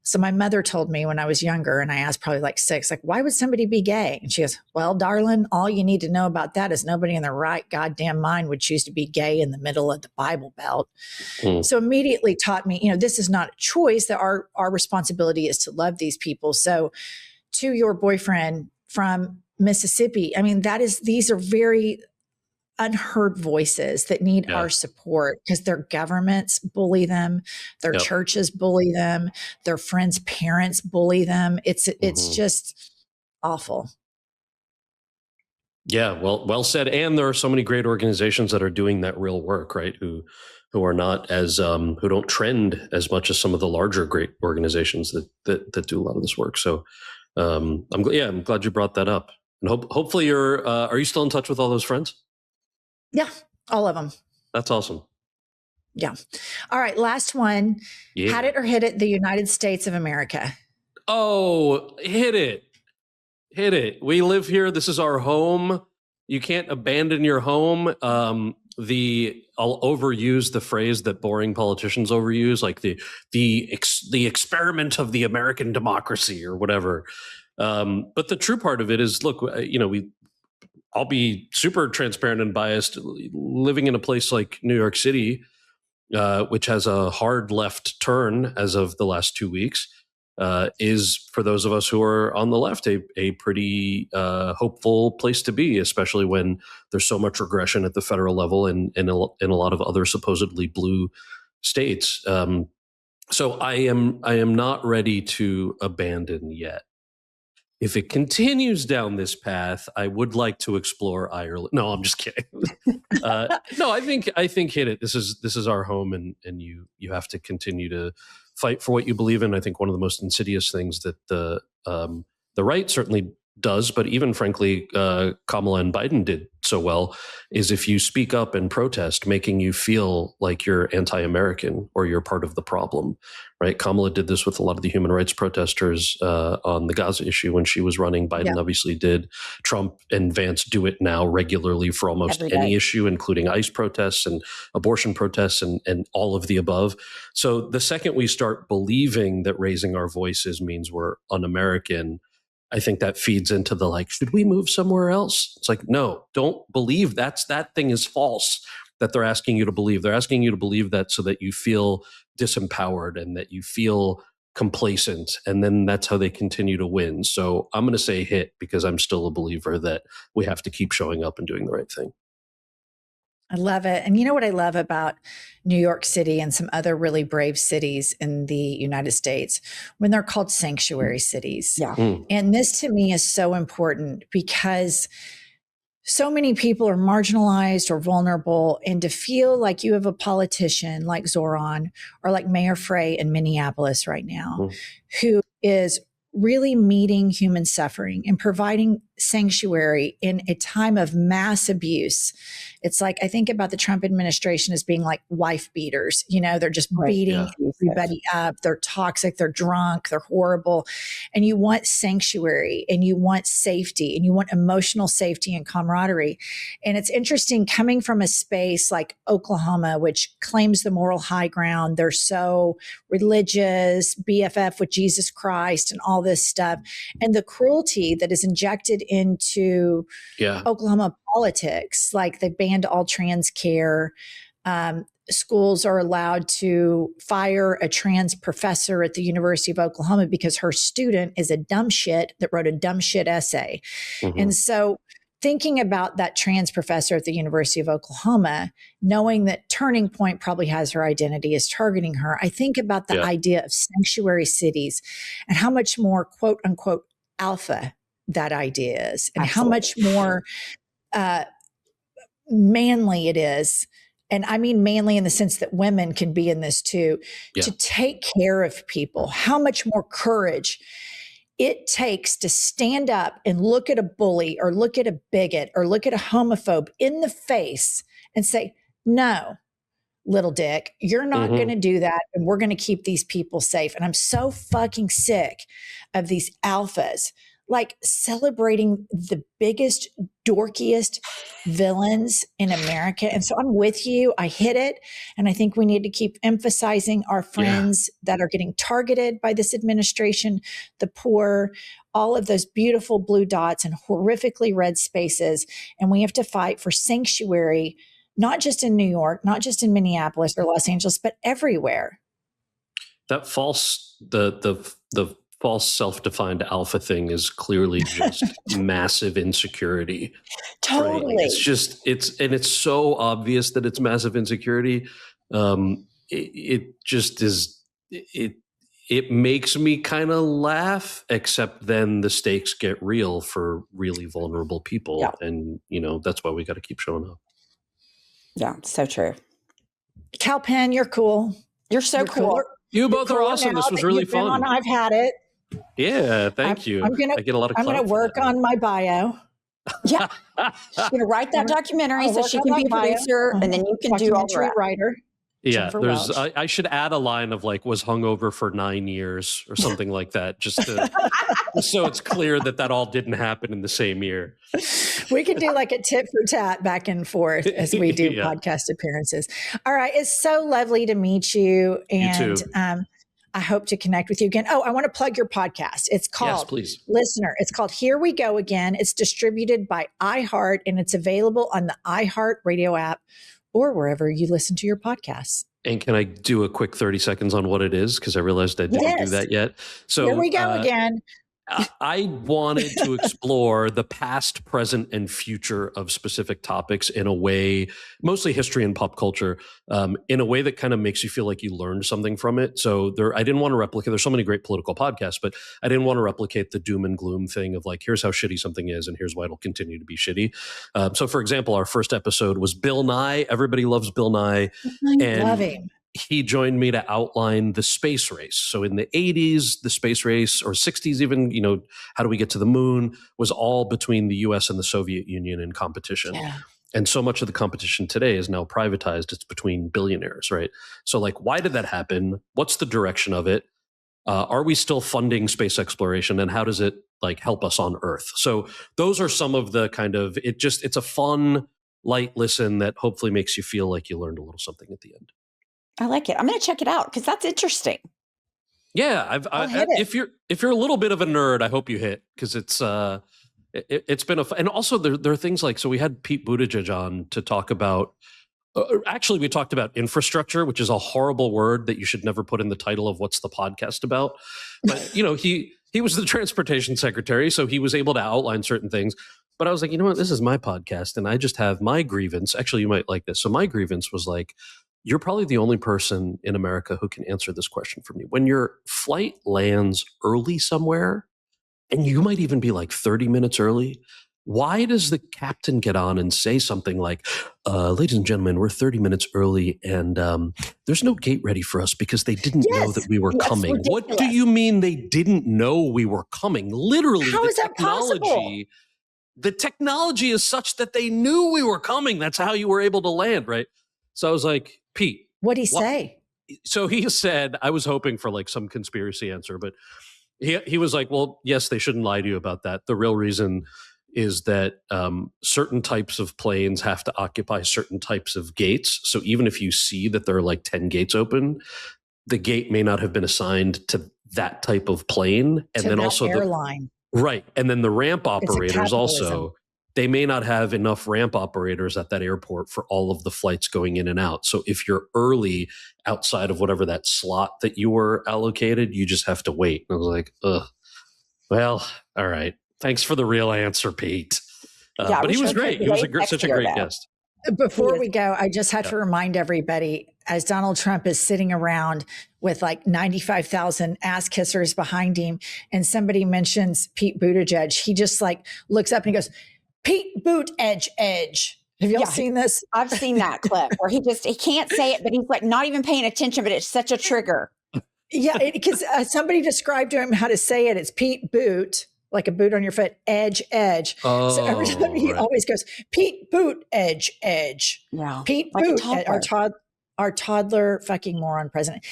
so my mother told me when I was younger, and I asked probably like 6, why would somebody be gay? And she goes, well, darling, all you need to know about that is nobody in their right goddamn mind would choose to be gay in the middle of the Bible Belt. So immediately taught me, this is not a choice, that our responsibility is to love these people. So to your boyfriend from Mississippi, I mean, these are very unheard voices that need our support, because their governments bully them, their churches bully them, their friends' parents bully them. It's just awful. Yeah, well said. And there are so many great organizations that are doing that real work, right? Who are not as who don't trend as much as some of the larger great organizations that do a lot of this work. So I'm glad you brought that up. And hopefully are you still in touch with all those friends? Yeah, all of them. That's awesome. Yeah. All right. Last one. Yeah. Had it or hit it, the United States of America. Oh, hit it. Hit it. We live here. This is our home. You can't abandon your home. I'll overuse the phrase that boring politicians overuse, like the experiment of the American democracy or whatever. But the true part of it is, look, I'll be super transparent and biased. Living in a place like New York City, which has a hard left turn as of the last 2 weeks, is, for those of us who are on the left, a pretty hopeful place to be, especially when there's so much regression at the federal level and in a lot of other supposedly blue states. So I am not ready to abandon yet. If it continues down this path, I would like to explore Ireland. No, I'm just kidding. No, I think hit it. This is our home, and you have to continue to fight for what you believe in. I think one of the most insidious things that the right certainly does, but even frankly, Kamala and Biden did so well, is if you speak up and protest, making you feel like you're anti-American or you're part of the problem, right? Kamala did this with a lot of the human rights protesters on the Gaza issue when she was running. Biden obviously did. Trump and Vance do it now regularly for almost any issue, including ICE protests and abortion protests and all of the above. So the second we start believing that raising our voices means we're un-American, I think that feeds into the should we move somewhere else? It's like, no, don't believe that thing is false that they're asking you to believe. They're asking you to believe that so that you feel disempowered and that you feel complacent. And then that's how they continue to win. So I'm going to say hit, because I'm still a believer that we have to keep showing up and doing the right thing. I love it. And you know what I love about New York City and some other really brave cities in the United States, when they're called sanctuary cities. Yeah. And this to me is so important, because so many people are marginalized or vulnerable, and to feel like you have a politician like Zoran or like Mayor Frey in Minneapolis right now, who is really meeting human suffering and providing sanctuary in a time of mass abuse. It's like, I think about the Trump administration as being like wife beaters. They're just beating everybody up. They're toxic. They're drunk. They're horrible. And you want sanctuary, and you want safety, and you want emotional safety and camaraderie. And it's interesting coming from a space like Oklahoma, which claims the moral high ground. They're so religious, BFF with Jesus Christ and all this stuff. And the cruelty that is injected into Oklahoma politics, like they banned all trans care. Schools are allowed to fire a trans professor at the University of Oklahoma because her student is a dumb shit that wrote a dumb shit essay. Mm-hmm. And so thinking about that trans professor at the University of Oklahoma, knowing that Turning Point probably has her identity as targeting her, I think about the idea of sanctuary cities and how much more quote unquote alpha that idea is, and how much more manly it is. And I mean manly in the sense that women can be in this too, to take care of people, how much more courage it takes to stand up and look at a bully or look at a bigot or look at a homophobe in the face and say, no, little dick, you're not going to do that. And we're going to keep these people safe. And I'm so fucking sick of these alphas, like celebrating the biggest, dorkiest villains in America. And so I'm with you. I hit it. And I think we need to keep emphasizing our friends that are getting targeted by this administration, the poor, all of those beautiful blue dots and horrifically red spaces. And we have to fight for sanctuary, not just in New York, not just in Minneapolis or Los Angeles, but everywhere. That false, the false self-defined alpha thing is clearly just massive insecurity. Totally. Right? It's so obvious that it's massive insecurity. It just is, it makes me kind of laugh, except then the stakes get real for really vulnerable people. Yeah. And, that's why we got to keep showing up. Yeah, so true. Kal Penn, you're cool. You're so cool. You both are awesome. This was really fun. I've had it. Yeah, thank you. I get a lot of. I'm going to work on my bio. Yeah, she's going to write that documentary so she can be a producer, and then you can do all the writer. Yeah, there's. I should add a line of like was hungover for 9 years or something like that, just so it's clear that all didn't happen in the same year. We could do like a tit for tat back and forth as we do podcast appearances. All right, it's so lovely to meet you, and you too. I hope to connect with you again. Oh, I want to plug your podcast. It's called Listener. It's called Here We Go Again. It's distributed by iHeart, and it's available on the iHeart radio app or wherever you listen to your podcasts. And can I do a quick 30 seconds on what it is? Because I realized I didn't do that yet. So here we go again. I wanted to explore the past, present, and future of specific topics in a way, mostly history and pop culture, in a way that kind of makes you feel like you learned something from it. So I didn't want to replicate, there's so many great political podcasts, but I didn't want to replicate the doom and gloom thing of like, here's how shitty something is and here's why it'll continue to be shitty. So for example, our first episode was Bill Nye. Everybody loves Bill Nye. I love him. He joined me to outline the space race. So in the 80s, the space race, or 60s even, how do we get to the moon, was all between the US and the Soviet Union in competition. Yeah. And so much of the competition today is now privatized. It's between billionaires, right? So like, why did that happen? What's the direction of it? Are we still funding space exploration? And how does it like help us on Earth? So those are some of the kind of, it's a fun, light listen that hopefully makes you feel like you learned a little something at the end. I like it. I'm going to check it out because that's interesting. Yeah, if you're a little bit of a nerd, I hope you hit because it's been and also there are things like, so we had Pete Buttigieg on to talk about. Actually, we talked about infrastructure, which is a horrible word that you should never put in the title of what's the podcast about. But he was the transportation secretary, so he was able to outline certain things. But I was like, you know what, this is my podcast, and I just have my grievance. Actually, you might like this. So my grievance was like, you're probably the only person in America who can answer this question for me. When your flight lands early somewhere, and you might even be like 30 minutes early, why does the captain get on and say something like, ladies and gentlemen, we're 30 minutes early and there's no gate ready for us because they didn't know that we were coming. What do you mean they didn't know we were coming? Literally, how is that possible? the technology is such that they knew we were coming. That's how you were able to land, right? So I was like, Pete. What'd he say? So he said, I was hoping for like some conspiracy answer, but he was like, well, yes, they shouldn't lie to you about that. The real reason is that certain types of planes have to occupy certain types of gates. So even if you see that there are like 10 gates open, the gate may not have been assigned to that type of plane. And To then that also airline. right. And then the ramp operators capitalism. also, they may not have enough ramp operators at that airport for all of the flights going in and out. So if you're early outside of whatever that slot that you were allocated, you just have to wait. And I was like, ugh, well, all right. Thanks for the real answer, Pete. But he was great. He was such a great guest. Before we go, I just had to remind everybody, as Donald Trump is sitting around with like 95,000 ass kissers behind him, and somebody mentions Pete Buttigieg, he just like looks up and he goes, Pete Buttigieg. Have y'all seen this? I've seen that clip where he can't say it, but he's like not even paying attention, but it's such a trigger. Yeah, because somebody described to him how to say it. It's Pete Boot, like a boot on your foot, edge. So every time he always goes, Pete Boot, edge. Yeah. Pete Like Boot, our toddler fucking moron president.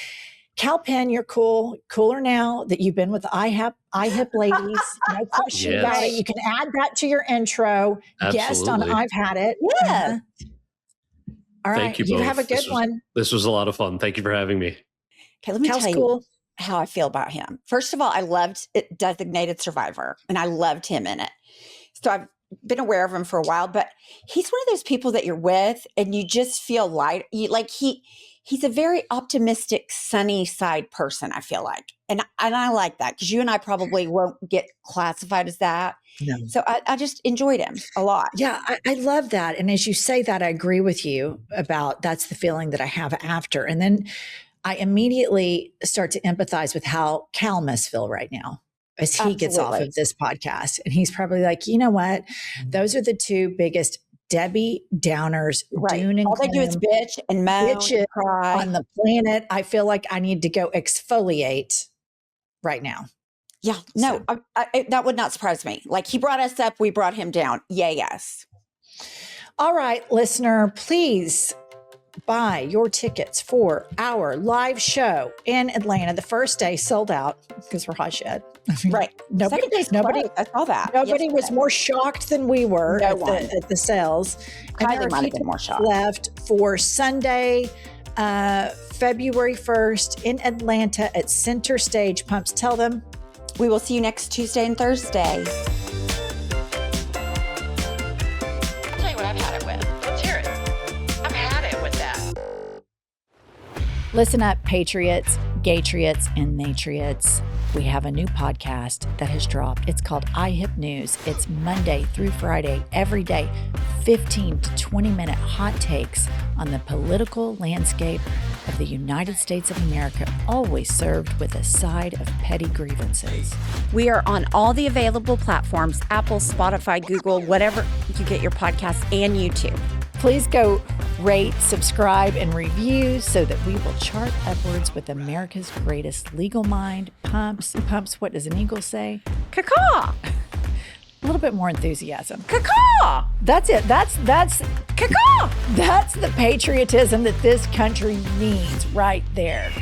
Kal Penn, you're cooler now that you've been with the IHIP ladies. No question about it. You can add that to your intro. Absolutely. Guest on I've Had It. Yeah. All right. Thank you both. Have a good one. This was a lot of fun. Thank you for having me. Okay, let me tell you how I feel about him. First of all, I loved Designated Survivor, and I loved him in it. So I've been aware of him for a while, but he's one of those people that you're with and you just feel light. He's a very optimistic, sunny side person, I feel like. And I like that because you and I probably won't get classified as that. No. So I just enjoyed him a lot. Yeah, I love that. And as you say that, I agree with you about that's the feeling that I have after. And then I immediately start to empathize with how Cal must feel right now as he gets off of this podcast. And he's probably like, you know what? Those are the two biggest Debbie Downers, doom and all they do is bitch and moan and cry on the planet. I feel like I need to go exfoliate right now. Yeah, no, that would not surprise me. Like he brought us up, we brought him down. Yes. All right, listener, please buy your tickets for our live show in Atlanta. The first day sold out because we're hot shit. I mean, right. Nobody I saw that. Nobody was more shocked than we were at the sales. Kylie might have been more shocked. Left for Sunday, February 1st in Atlanta at Center Stage. Pumps, tell them. We will see you next Tuesday and Thursday. I'll tell you what I've had it with. Let's hear it. I've had it with that. Listen up, patriots, gaytriots, and natriots. We have a new podcast that has dropped. It's called IHIP News. It's Monday through Friday, every day, 15 to 20-minute hot takes on the political landscape of the United States of America, always served with a side of petty grievances. We are on all the available platforms, Apple, Spotify, Google, whatever you get your podcasts, and YouTube. Please go rate, subscribe, and review so that we will chart upwards with America's greatest legal mind. Pumps, what does an eagle say? Caw-caw! A little bit more enthusiasm. Caw-caw! That's it. That's caw-caw! That's the patriotism that this country needs right there.